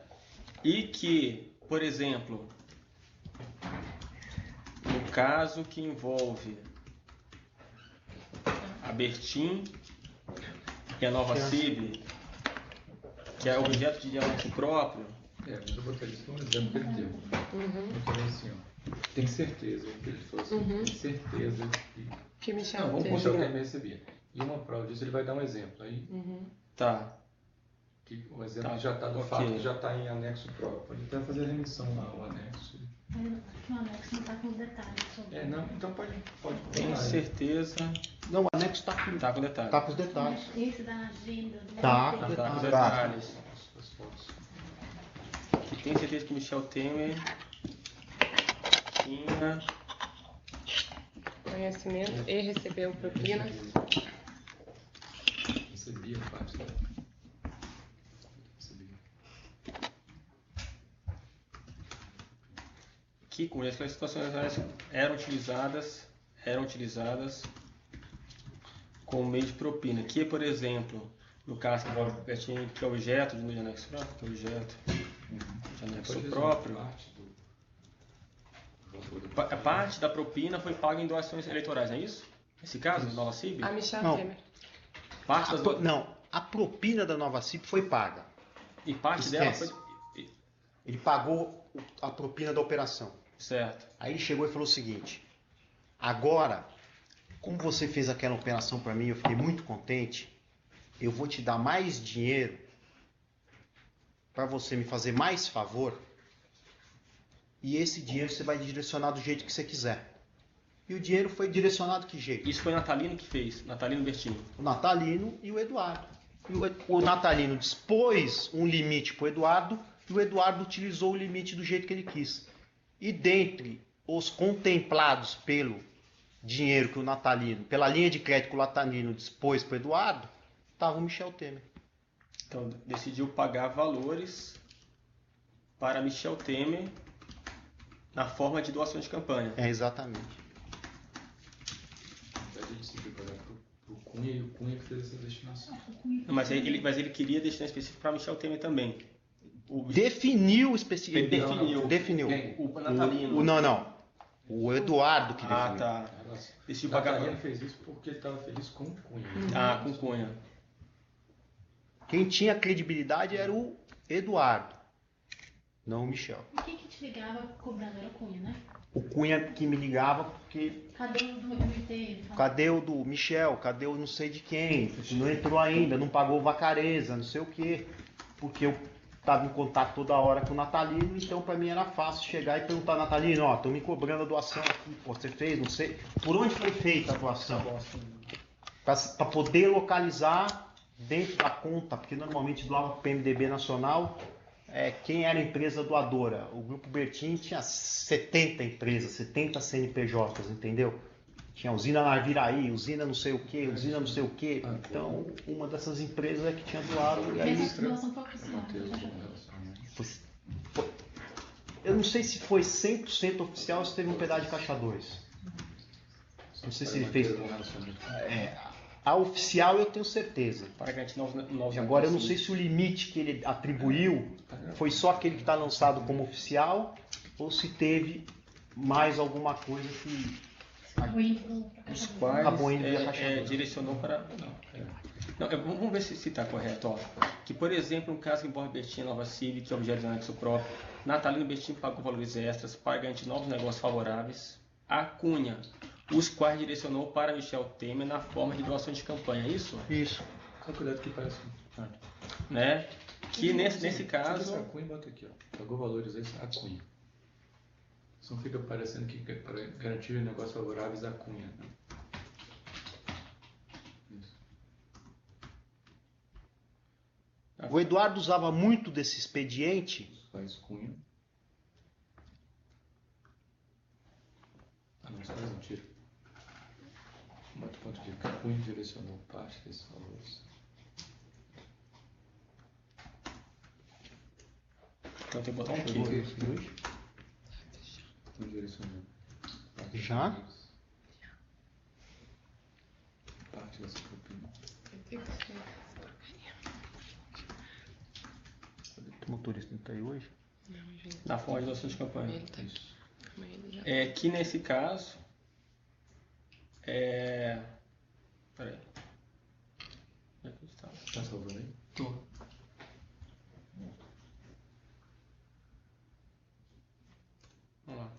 E que, por exemplo, no caso que envolve a Bertin e a Nova CIB, que é objeto de anexo próprio... Mas eu botaria isso como exemplo que ele deu. Eu falei assim, ó. Tem certeza que ele falou assim, tem certeza Que Michel Não, vamos teve. mostrar o que ele recebia. E uma prova disso, ele vai dar um exemplo. Aí, Tá. que o exemplo Tá, já está do ok. fato que já está em anexo próprio. Pode até fazer a remissão lá, o anexo. O anexo não está com os detalhes sobre. Não, então pode Tenho pular aí. certeza. Não, o anexo tá com Tá com detalhe. os detalhes. Esse da agenda do Tá. MT. Tá com Tá. detalhes. As fotos. Que tem certeza que o Michel Temer tinha... Conhecimento e recebeu propina. Recebia parte da... Recebia. Que com as situações eram utilizadas como meio de propina. Que, por exemplo, no caso que envolve que é objeto de anexo próprio, que é objeto de anexo Pode dizer, próprio, parte do valor do- a parte da propina foi paga em doações eleitorais, não é isso? Nesse caso, da Nova CIB? A Michel Não. Temer. Parte das Não, a propina da Nova CIP foi paga. E parte dela Esquece. foi... Ele pagou a propina da operação. Certo. Aí ele chegou e falou o seguinte: agora, como você fez aquela operação para mim, eu fiquei muito contente, eu vou te dar mais dinheiro para você me fazer mais favor, e esse dinheiro você vai direcionar do jeito que você quiser. E o dinheiro foi direcionado que jeito? Isso foi Natalino que fez, Natalino Bertini. O Natalino e o Eduardo. E o Natalino dispôs um limite para o Eduardo e o Eduardo utilizou o limite do jeito que ele quis. E dentre os contemplados pelo dinheiro que o Natalino, pela linha de crédito que o Natalino dispôs para o Eduardo, estava o Michel Temer. Então, decidiu pagar valores para Michel Temer na forma de doação de campanha. É, exatamente. A gente decidiu pagar pro Cunha e o Cunha que fez essa destinação. Mas ele queria destinar específico para Michel Temer também. Definiu especificamente. Definiu. Quem? O Natalino. Não. O Eduardo que definiu. Ah, tá. Relação. Decidiu O pagar. Natalino fez isso porque ele estava feliz com o Cunha. Ah, com Cunha. Quem tinha credibilidade era o Eduardo, não o Michel. E quem que te ligava cobrando era o Cunha, né? O Cunha que me ligava porque Cadê o do MT? Ele falou, cadê o do Michel? Cadê o não sei de quem? Não entrou ainda, não pagou Vacareza, não sei o quê. Porque eu estava em contato toda hora com o Natalino, então para mim era fácil chegar e perguntar, Natalino, ó, estão me cobrando a doação aqui, pô, você fez, não sei. Por onde foi feita a doação? Para poder localizar dentro da conta, porque normalmente doava para o PMDB Nacional, quem era a empresa doadora. O Grupo Bertin tinha 70 empresas, 70 CNPJs, entendeu? Tinha usina Narviraí, usina não sei o que, usina não sei o que. Então, uma dessas empresas é que tinha doado. E aí, essa doação foi oficial. Manter né? o relacionamento. foi- Eu não sei se foi 100% oficial ou se teve um pedaço de caixa 2. Não sei se ele fez. A oficial eu tenho certeza. Para garantir novos Agora eu não sei se o limite que ele atribuiu foi só aquele que está lançado como oficial ou se teve mais alguma coisa que Acabou indo pro os caixa dois. quais Acabou indo via caixa dois. direcionou para... Vamos ver se está correto. Ó. Que, por exemplo, no caso que envolve Bertin Nova Civic, que é objeto de anexo próprio, Natalino Bertin pagou valores extras para garantir novos negócios favoráveis à Cunha, os quais direcionou para Michel Temer na forma de doação de campanha. É isso? Isso. Só cuidado que parece. Né? Que nesse caso... Essa Cunha bota aqui, ó. Pagou valores extras a Cunha. Só fica parecendo que para garantir negócios favoráveis à Cunha. Né? Isso. O Eduardo usava muito desse expediente. Faz Cunha. Ah, não, isso faz um tiro. Bota o ponto aqui. A Cunha direcionou parte desses valores. Então tem que botar um Chegou quê? esse dois? Cunha direcionou. Parte Já? parte dessa propina. O motorista não está aí hoje? Na forma de doação de campanha. Ele tá aqui. Isso. Mas ele já Que nesse caso... Peraí. Onde é que está? Tá salvando aí? Tô. Vamos lá.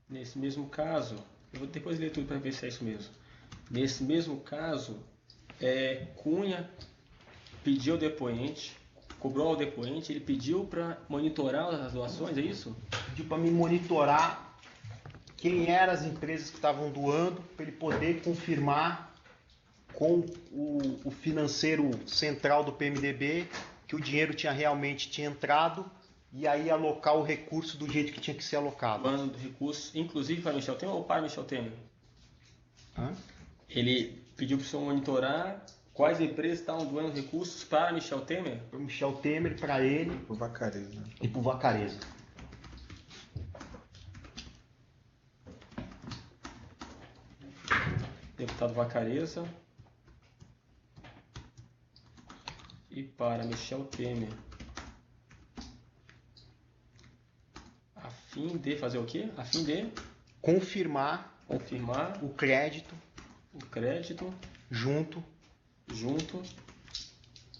Nesse mesmo caso, eu vou depois ler tudo para ver se é isso mesmo. Nesse mesmo caso, Cunha pediu ao depoente, cobrou ao depoente, ele pediu para monitorar as doações, é isso? Pediu para me monitorar quem eram as empresas que estavam doando, para ele poder confirmar com o financeiro central do PMDB que o dinheiro tinha entrado e aí alocar o recurso do jeito que tinha que ser alocado. Mano recursos, inclusive para Michel Temer ou para Michel Temer? Hã? Ele pediu para o senhor monitorar quais empresas estavam doando recursos para Michel Temer? Para o Michel Temer, para ele O Vacareza. e para o Vacareza. Deputado Vacareza e para Michel Temer, a fim de fazer o quê? A fim de Confirmar confirmar o crédito o crédito junto junto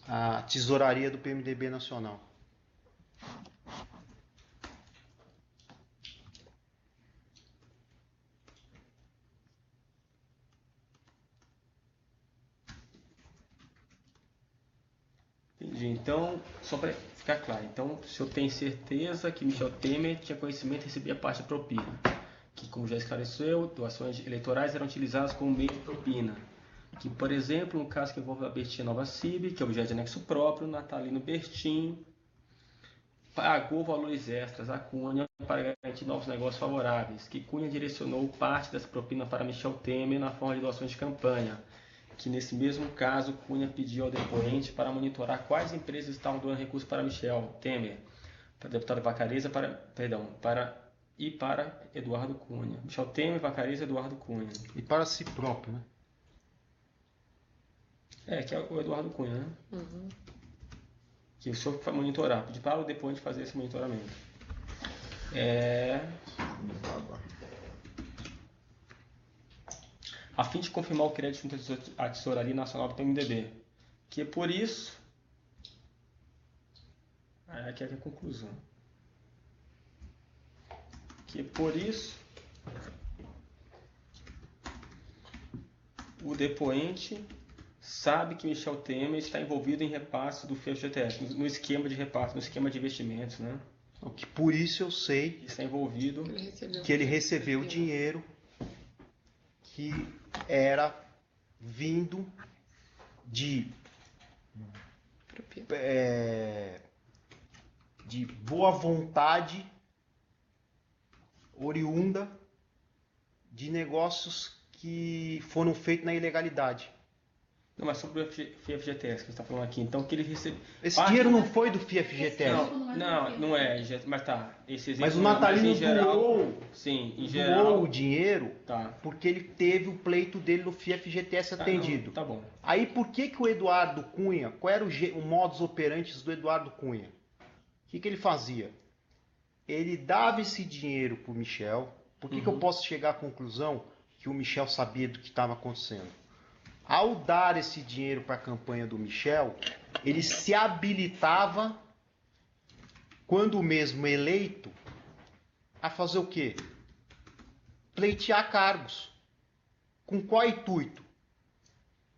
à tesouraria do PMDB nacional. Entendi. Então, só para ficar claro, então o senhor tem certeza que Michel Temer tinha conhecimento e recebia parte da propina, que, como já esclareceu, doações eleitorais eram utilizadas como meio de propina, que, por exemplo, no caso que envolve a Bertin Nova Civic, que é objeto de anexo próprio, Natalino Bertin pagou valores extras à Cunha para garantir novos negócios favoráveis, que Cunha direcionou parte dessa propina para Michel Temer na forma de doações de campanha, que nesse mesmo caso Cunha pediu ao depoente para monitorar quais empresas estavam doando recursos para Michel Temer, para o deputado Vacareza, para Eduardo Cunha. Michel Temer, Vacareza e Eduardo Cunha. E para si próprio, né? Que é o Eduardo Cunha, né? Uhum. Que o senhor vai monitorar, pedir para o depoente fazer esse monitoramento. A fim de confirmar o crédito junto à Tesouraria Nacional do PMDB. Que é por isso... Aqui é a conclusão. Que é por isso... O depoente sabe que Michel Temer está envolvido em repasse do FGTS, no esquema de repasse, no esquema de investimentos, né? Que por isso eu sei Que está envolvido... que ele recebeu dinheiro que era vindo de boa vontade oriunda de negócios que foram feitos na ilegalidade. Não, mas sobre o FGTS que a gente está falando aqui, então que ele recebe. Esse dinheiro não foi do FGTS. Não é, mas tá. Esse exemplo Mas o não é, Natalino em geral, doou, sim, em doou geral. o dinheiro Tá. porque ele teve o pleito dele no FGTS atendido. Não, tá bom. Aí por que o Eduardo Cunha, qual era o modus operandi do Eduardo Cunha? O que ele fazia? Ele dava esse dinheiro para o Michel. Por que eu posso chegar à conclusão que o Michel sabia do que estava acontecendo? Ao dar esse dinheiro para a campanha do Michel, ele se habilitava, quando mesmo eleito, a fazer o quê? Pleitear cargos. Com qual intuito?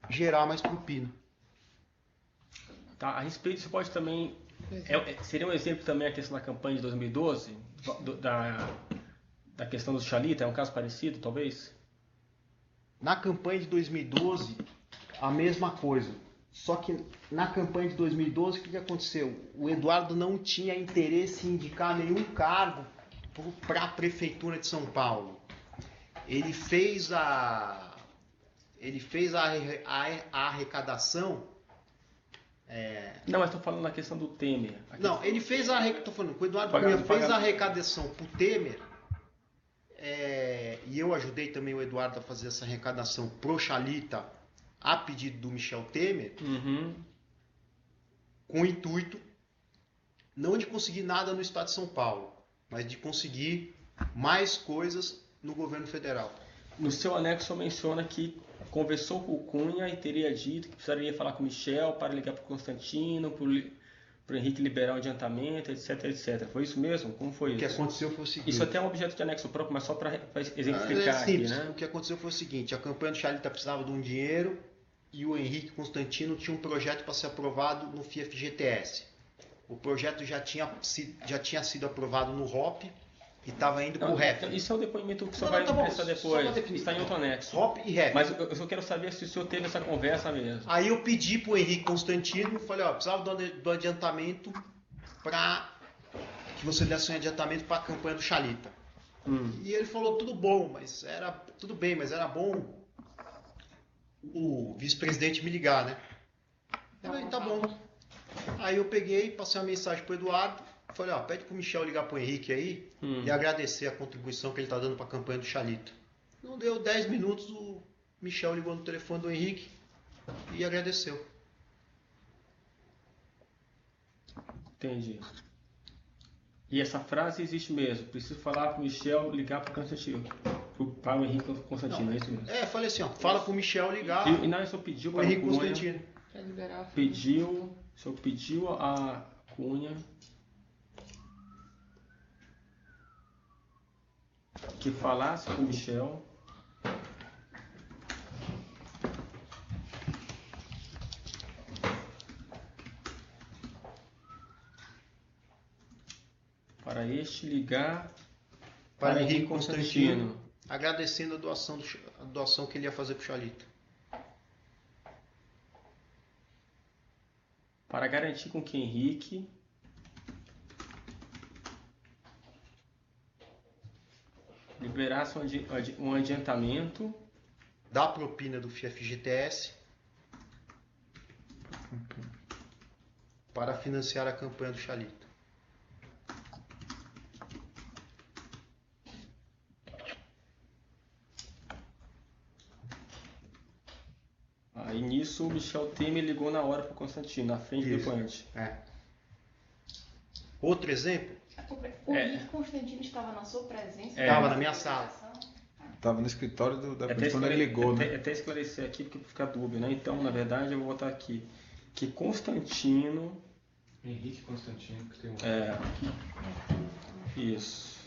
Gerar mais propina. Tá, a respeito, você pode também. Seria um exemplo também a questão da campanha de 2012, da questão do Xalita, é um caso parecido, talvez? Na campanha de 2012, a mesma coisa. Só que na campanha de 2012, o que aconteceu? O Eduardo não tinha interesse em indicar nenhum cargo para a Prefeitura de São Paulo. Ele fez a arrecadação. Não, mas estou falando na questão do Temer. Não, ele fez a arrecadação. Estou falando, o Eduardo Cunha fez a arrecadação para o Temer. E eu ajudei também o Eduardo a fazer essa arrecadação pro Xalita a pedido do Michel Temer, com o intuito não de conseguir nada no estado de São Paulo, mas de conseguir mais coisas no governo federal. No seu anexo menciona que conversou com o Cunha e teria dito que precisaria falar com o Michel para ligar para o Constantino, para o Henrique liberar o adiantamento, etc, etc. Foi isso mesmo? Como foi isso? O que aconteceu foi o seguinte... Isso até é um objeto de anexo próprio, mas só para exemplificar aqui, né? O que aconteceu foi o seguinte, a campanha do Xalita precisava de um dinheiro e o Henrique Constantino tinha um projeto para ser aprovado no FGTS. O projeto já tinha sido aprovado no ROP e estava indo para o REF. Isso é o depoimento que o senhor vai prestar depois. Está em outro anexo. ROP e REF. Mas eu só quero saber se o senhor teve essa conversa mesmo. Aí eu pedi para o Henrique Constantino, falei, precisava do adiantamento para que você desse um adiantamento para a campanha do Xalita. E ele falou, tudo bem, mas era bom o vice-presidente me ligar, né? Eu falei, tá bom. Aí eu peguei, passei uma mensagem pro Eduardo, falei, pede pro Michel ligar pro Henrique aí e agradecer a contribuição que ele tá dando pra campanha do Xalita. Não deu 10 minutos, o Michel ligou no telefone do Henrique e agradeceu. Entendi. E essa frase existe mesmo. Preciso falar pro Michel ligar pro Constantino. Para o Henrique Constantino, é isso mesmo? Falei assim, fala pro Michel ligar. E não, o senhor pediu para o Henrique Cunha, Constantino. O senhor pediu a Cunha que falasse com o Michel para este ligar para Henrique Constantino, agradecendo a doação que ele ia fazer para o Xalita. Para garantir com que Henrique liberasse um adiantamento da propina do FGTS para financiar a campanha do Xalita. Aí nisso o Michel Temer ligou na hora para o Constantino, na frente do depoente. Outro exemplo? O Henrique Constantino estava na sua presença? Estava na minha sala. Estava no escritório da pessoa quando ele ligou, né? Até esclarecer aqui, porque fica dúvida, né? Então, na verdade, eu vou botar aqui que Constantino... Henrique Constantino, que tem um... Isso.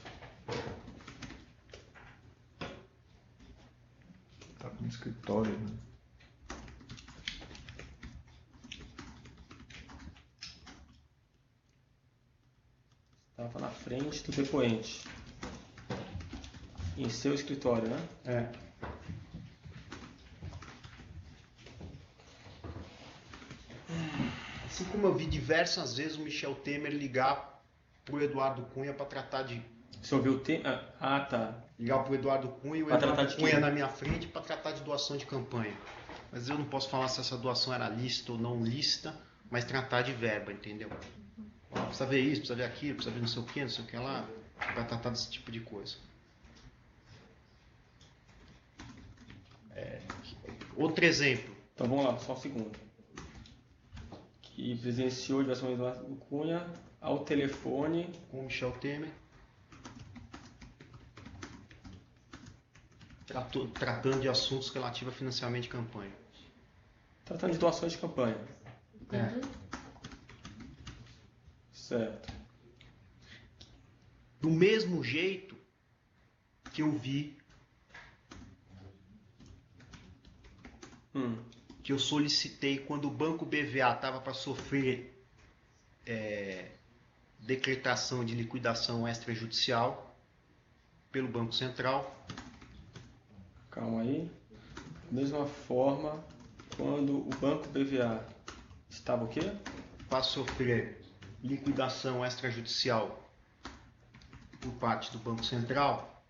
Estava no escritório, né? Estava na frente do depoente. Em seu escritório, né? Assim como eu vi diversas vezes o Michel Temer ligar pro Eduardo Cunha para tratar de Você ouviu o tema? Ah, tá. Ligar pro Eduardo Cunha e o Pra tratar Eduardo de Cunha quê? na minha frente para tratar de doação de campanha. Mas eu não posso falar se essa doação era lícita ou não lícita, mas tratar de verba, entendeu? Ó, precisa ver isso, precisa ver aquilo, precisa ver não sei o que, não sei o que lá, para tratar desse tipo de coisa. Outro exemplo. Então vamos lá, só um segundo. Que presenciou diversas vezes do Cunha ao telefone. Com o Michel Temer. Tratando de assuntos relativos a financiamento de campanha. Tratando de doações de campanha. É. Certo. Do mesmo jeito que eu vi que eu solicitei quando o Banco BVA estava para sofrer decretação de liquidação extrajudicial pelo Banco Central. Calma aí. Da mesma forma, quando o Banco BVA estava o quê? Para sofrer liquidação extrajudicial por parte do Banco Central,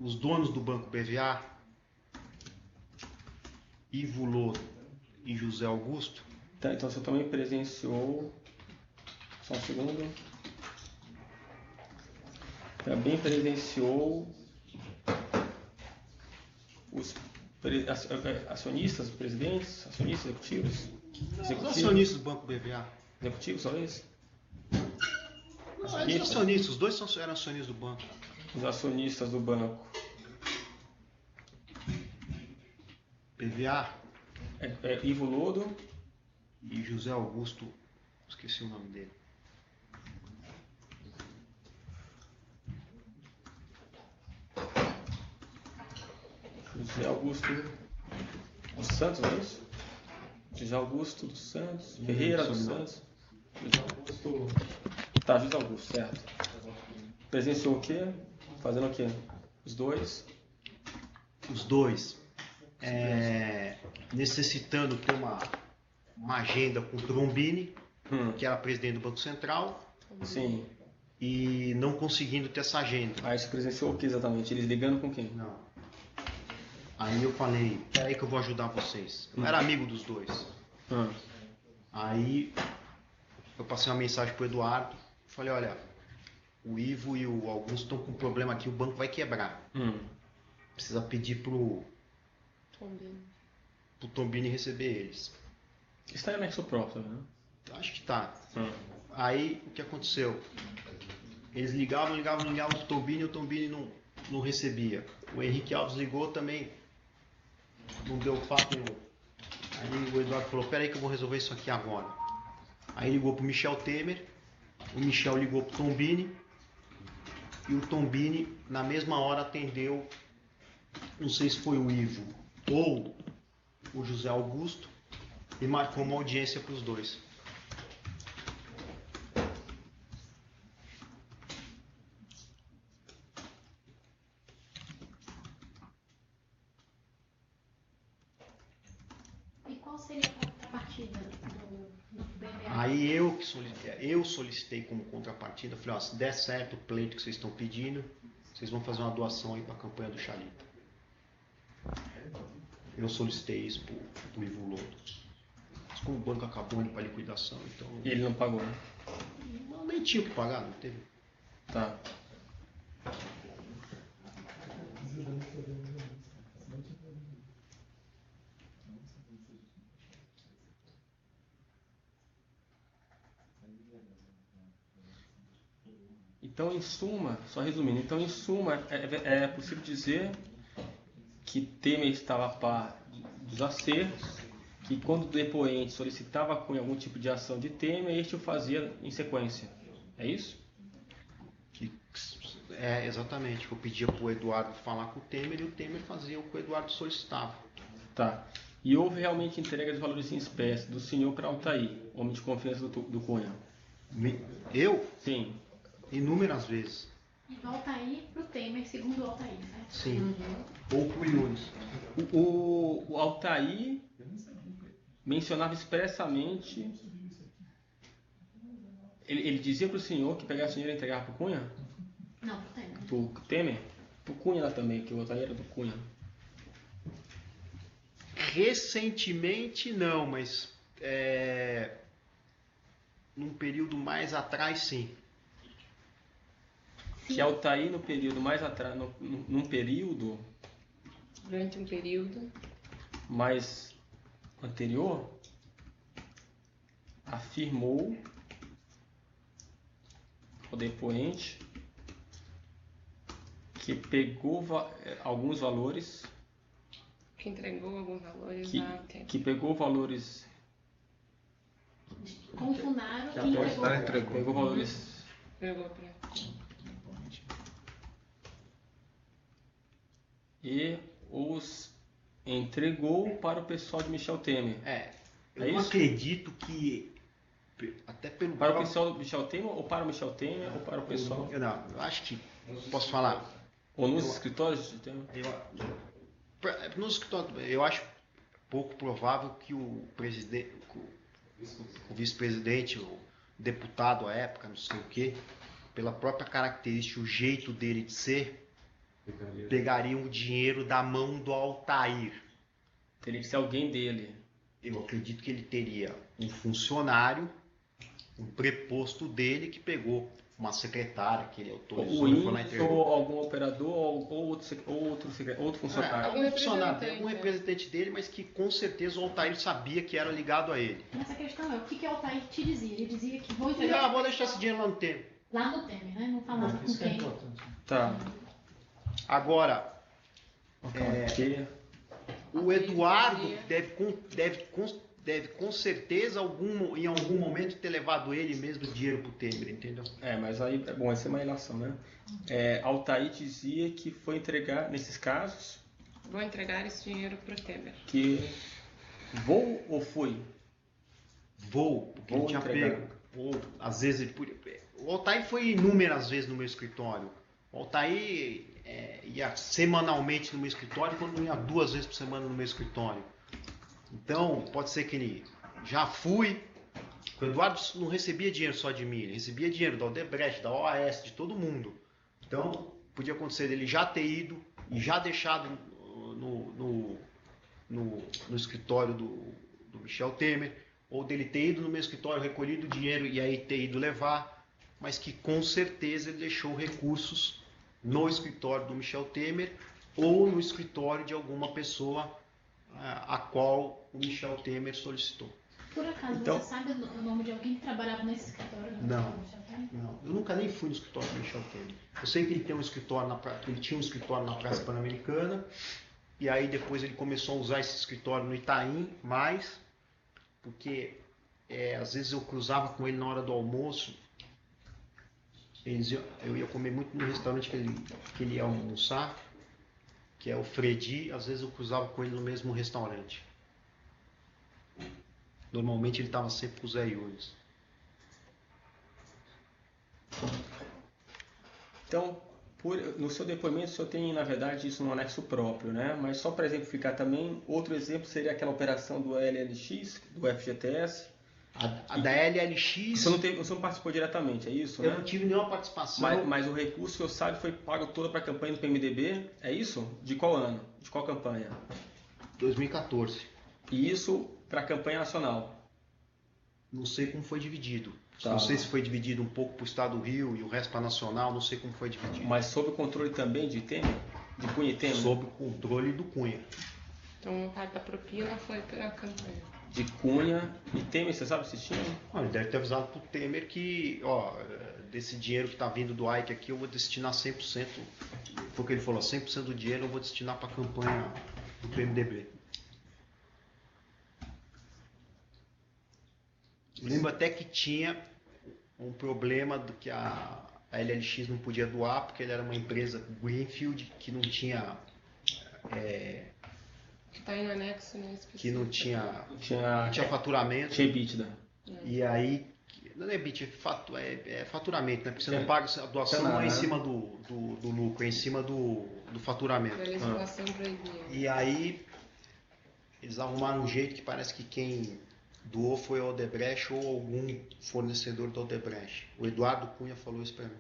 os donos do Banco BVA, Ivo Lodo e José Augusto. Tá, então você também presenciou. Só um segundo. Também presenciou os acionistas, presidentes, acionistas, executivos? Os acionistas do Banco BVA. Executivos, só isso? Não, os acionistas, os dois eram acionistas do banco. Os acionistas do banco. BVA Ivo Lodo e José Augusto, esqueci o nome dele. José Augusto dos Santos, não é isso? José Augusto dos Santos, Ferreira dos Santos. José Augusto. Tá, José Augusto, certo. Presenciou o quê? Fazendo o quê? Os dois? Os dois necessitando ter uma agenda com o Trombini, que era presidente do Banco Central. Sim. E não conseguindo ter essa agenda. Aí você presenciou o que exatamente? Eles ligando com quem? Não. Aí eu falei, peraí que eu vou ajudar vocês. Eu era amigo dos dois. Aí eu passei uma mensagem pro Eduardo. Falei, olha, o Ivo e o Augusto estão com um problema aqui, o banco vai quebrar. Precisa pedir pro Trombini receber eles. Está em anexo próprio, né? Acho que tá. Aí o que aconteceu? Eles ligavam pro Trombini e o Trombini não recebia. O Henrique Alves ligou também, não deu fato nenhum. Aí o Eduardo falou, peraí que eu vou resolver isso aqui agora. Aí ligou pro Michel Temer, o Michel ligou pro Trombini e o Trombini na mesma hora atendeu, não sei se foi o Ivo ou o José Augusto, e marcou uma audiência para os dois. E qual seria a contrapartida do BVA? Aí eu solicitei como contrapartida, falei, ó, se der certo o pleito que vocês estão pedindo, vocês vão fazer uma doação aí para a campanha do Chalita. Eu solicitei isso pro Ivo Lodo. Mas como o banco acabou indo para liquidação, então... Ele não pagou, né? Nem tinha o que pagar, não teve. Tá. Então, em suma, só resumindo, então, em suma, é possível dizer que Temer estava a par dos acertos, que quando o depoente solicitava com algum tipo de ação de Temer, este o fazia em sequência. É isso? Exatamente. Eu pedia para o Eduardo falar com o Temer e o Temer fazia o que o Eduardo solicitava. Tá. E houve realmente entrega de valores em espécie do senhor para Altair, homem de confiança do Cunha? Eu? Sim. Inúmeras vezes. E do Altair pro Temer, segundo o Altair, certo? Sim. Ou pro Yunis. O Altair mencionava expressamente Ele dizia pro senhor que pegasse o dinheiro e entregava pro Cunha? Não, pro Temer. Pro Temer? Pro Cunha lá também, que o Altair era do Cunha. Recentemente não, mas num período mais atrás sim. Que Altair no período mais atrás, num período Durante um período. mais anterior, afirmou o depoente que pegou alguns valores, Que entregou alguns valores a Temer. que pegou valores, Com o Funaro Que e entregou. Bolsonaro entregou. pegou valores Entregou pra... e os entregou para o pessoal de Michel Temer. Eu É não isso? acredito que, até pelo Para o próprio- pessoal do Michel Temer ou para o Michel Temer ou para o pessoal? eu acho que posso falar. Ou nos escritórios de Temer? Nos escritórios, eu acho pouco provável que o presidente, o vice-presidente, o deputado à época, não sei o quê, pela própria característica, o jeito dele de ser, pegariam o dinheiro da mão do Altair. Teria que ser alguém dele. Eu acredito que ele teria um funcionário, um preposto dele que pegou uma secretária que ele autorizou O e foi lá índice, entregou. ou algum operador, ou outro funcionário. Algum funcionário, representante, algum representante dele, mas que com certeza o Altair sabia que era ligado a ele. Mas a questão é, o que o Altair te dizia? Ele dizia que vou E entregar vou deixar esse dinheiro lá no tempo. lá no Temer, né? Não falava com Isso é quem. importante. Tá. Agora, Ok. o Eduardo deve com certeza em algum momento ter levado ele mesmo o dinheiro pro Temer, entendeu? Mas aí, bom, essa é uma ilação, né? Altair dizia que foi entregar, nesses casos, Vou entregar esse dinheiro pro Temer. que vou ou fui? Vou, porque Vou ele tinha entregar. pego. Ou, às vezes ele podia. O Altair foi inúmeras vezes no meu escritório. O Altair ia semanalmente no meu escritório, quando ia 2 vezes por semana no meu escritório. Então, pode ser que ele já fui. O Eduardo não recebia dinheiro só de mim, ele recebia dinheiro da Odebrecht, da OAS, de todo mundo. Então, podia acontecer dele já ter ido e já deixado no escritório do Michel Temer, ou dele ter ido no meu escritório, recolhido o dinheiro e aí ter ido levar, mas que com certeza ele deixou recursos no escritório do Michel Temer ou no escritório de alguma pessoa a qual o Michel Temer solicitou. Por acaso, Então- você sabe o nome de alguém que trabalhava nesse escritório? Não. Não, eu nunca nem fui no escritório do Michel Temer. Eu sei que ele tem um escritório ele tinha um escritório na Praça Pan-Americana, e aí depois ele começou a usar esse escritório no Itaim, porque às vezes eu cruzava com ele na hora do almoço. Eu ia comer muito no restaurante que ele ia almoçar, que é o Fredi. Às vezes eu cruzava com ele no mesmo restaurante. Normalmente ele estava sempre com o Zé Yunes. Então, no seu depoimento, o senhor tem, na verdade, isso no anexo próprio, né? Mas só para exemplificar também, outro exemplo seria aquela operação do LLX, do FGTS. A da LLX, Você não participou diretamente, é isso, eu né? não tive nenhuma participação. Mas o recurso que eu saiba foi pago todo para a campanha do PMDB, é isso? De qual ano? De qual campanha? 2014. E isso para a campanha nacional. Não sei como foi dividido. Tá. Não sei se foi dividido um pouco para o estado do Rio e o resto para nacional, não sei como foi dividido. Mas sob o controle também de Temer? De Cunha e Temer? Sob o controle do Cunha. Então, parte da propina foi para a campanha. De Cunha e Temer, você sabe se tinha? Ele deve ter avisado para o Temer que, desse dinheiro que está vindo do Ike aqui, eu vou destinar 100%. Foi o que ele falou, 100% do dinheiro eu vou destinar para a campanha do PMDB. Eu lembro até que tinha um problema do que a LLX não podia doar, porque ele era uma empresa Greenfield que não tinha... Que está aí no anexo, né? que não tinha Tinha faturamento. Tinha EBITDA. E aí, não é EBITDA, é faturamento, né? Porque você não paga, a doação Não, não é em né? cima do lucro, é em cima do faturamento. A legislação proibia. E aí, eles arrumaram um jeito que parece que quem doou foi a Odebrecht ou algum fornecedor da Odebrecht. O Eduardo Cunha falou isso para mim.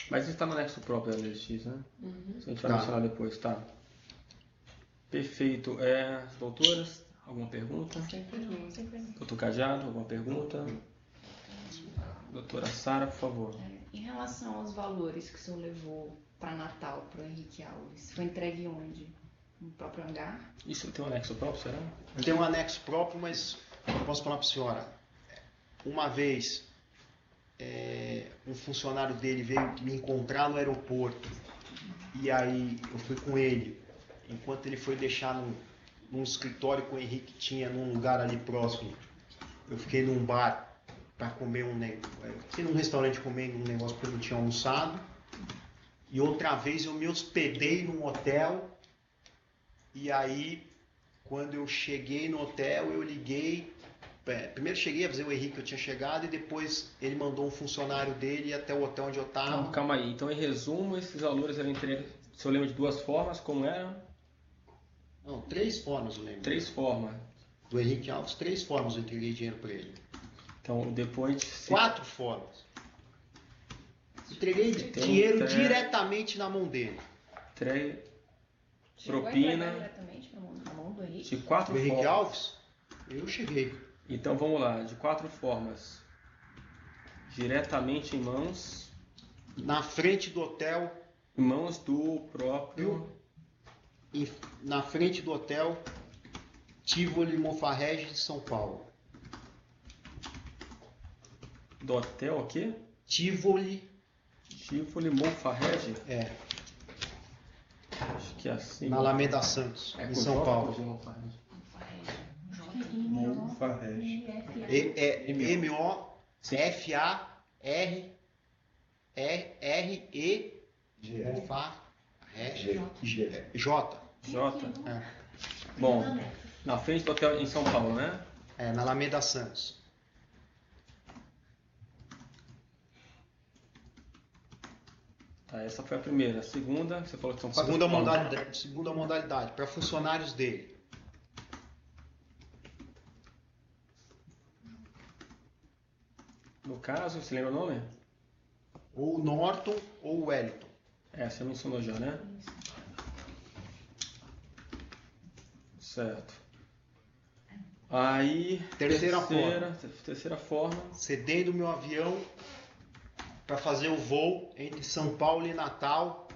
Mas isso está no anexo próprio da LX, né? Uhum. A gente vai mencionar depois, tá? Perfeito. Doutoras, alguma pergunta? Sem pergunta. Doutor Cajado, alguma pergunta? Doutora Sara, por favor. Em relação aos valores que o senhor levou para Natal, para o Henrique Alves, foi entregue onde? No próprio hangar? Isso tem um anexo próprio, será? Tem um anexo próprio, mas eu posso falar para a senhora. Uma vez, um funcionário dele veio me encontrar no aeroporto. E aí eu fui com ele. Enquanto ele foi deixar num escritório que o Henrique tinha num lugar ali próximo, eu fiquei num bar para comer fiquei num restaurante comendo um negócio que eu não tinha almoçado. E outra vez eu me hospedei num hotel. E aí, quando eu cheguei no hotel, eu liguei. Primeiro cheguei, avisei o Henrique que eu tinha chegado, e depois ele mandou um funcionário dele até o hotel onde eu estava. Não, calma aí. Então, em resumo, esses valores eram entregues, se eu lembro de duas formas, como eram? Não, 3 formas eu lembro. 3 formas. Do Henrique Alves, 3 formas eu entreguei dinheiro para ele. Então, depois... 4 formas. Entreguei dinheiro diretamente na mão dele. Chegou a Propina entregar diretamente na mão do Henrique? de 4 Do Henrique formas. Alves, eu cheguei. Então, vamos lá. De 4 formas. Diretamente em mãos. Na frente do hotel. Em mãos do próprio... Na frente do hotel Tivoli Mofarrege de São Paulo. Do hotel aqui? Tivoli Mofarrege? É. Acho que é assim. Na Alameda Santos, em São Paulo. Mofarrege. M-O-F-A-R-R-E J. J. Bom, na frente do hotel em São Paulo, né? Na Alameda Santos. Tá, essa foi a primeira. A segunda, você falou que são 4 Segunda modalidade, para funcionários dele. No caso, você lembra o nome? Ou Norton ou Wellington. Você mencionou já, né? Certo. Aí, terceira forma. Cedendo meu avião para fazer o voo entre São Paulo e Natal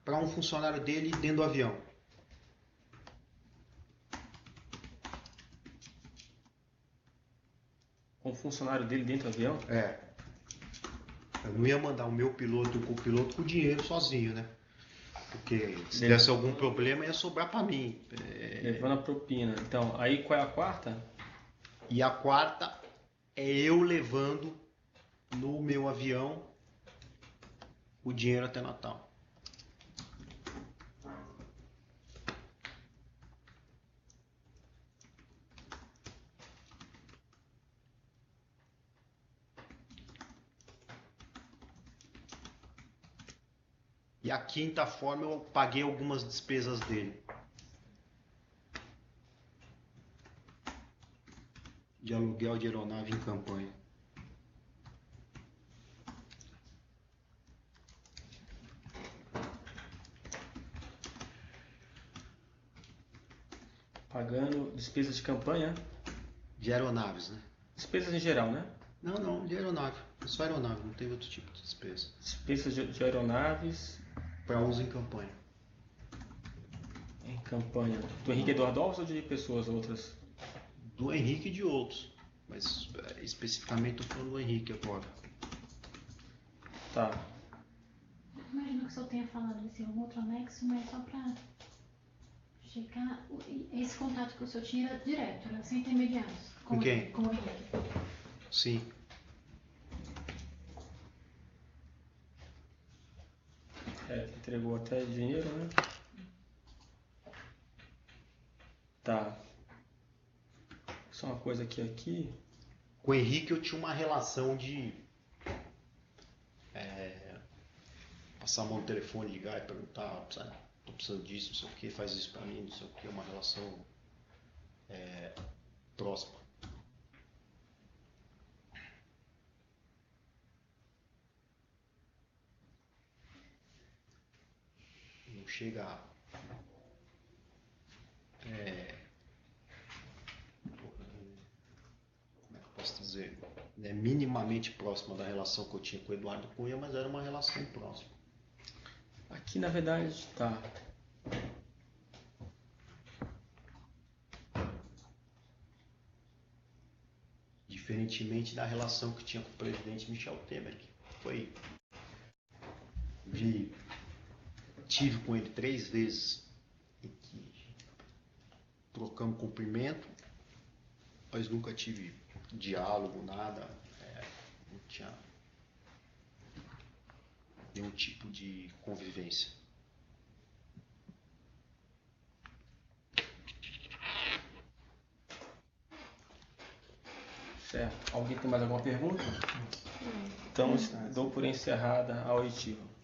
para um funcionário dele dentro do avião. Com o funcionário dele dentro do avião? Eu não ia mandar o meu piloto e o copiloto com o dinheiro sozinho, né? Porque se desse algum problema ia sobrar para mim. Levando a propina. Então, aí qual é a quarta? E a quarta é eu levando no meu avião o dinheiro até Natal. E a quinta forma eu paguei algumas despesas dele. De aluguel de aeronave em campanha. Pagando despesas de campanha? De aeronaves, né? Despesas em geral, né? Não, de aeronave. É só aeronave, não teve outro tipo de despesa. Despesas de aeronaves. Para uso em campanha. Em campanha. Do Henrique Eduardo Alves ou de pessoas outras? Do Henrique e de outros. Mas especificamente estou falando do Henrique agora. Tá. Imagino que o senhor tenha falado desse algum outro anexo, mas só para checar, esse contato que o senhor tinha era direto, era sem intermediários. Com quem? Com o Henrique. Sim. Entregou até dinheiro, né? Tá. Só uma coisa aqui. Com o Henrique eu tinha uma relação de passar a mão no telefone, ligar e perguntar, tô precisando disso, não sei o que, faz isso pra mim, não sei o que, uma relação próxima. não chega a... como é que eu posso dizer? É minimamente próxima da relação que eu tinha com o Eduardo Cunha, mas era uma relação próxima. Aqui na verdade tá. Diferentemente da relação que tinha com o presidente Michel Temer, que foi... Tive com ele 3 vezes em que trocamos cumprimento, mas nunca tive diálogo, nada, não tinha nenhum tipo de convivência. Certo. Alguém tem mais alguma pergunta? Então, dou por encerrada a oitiva.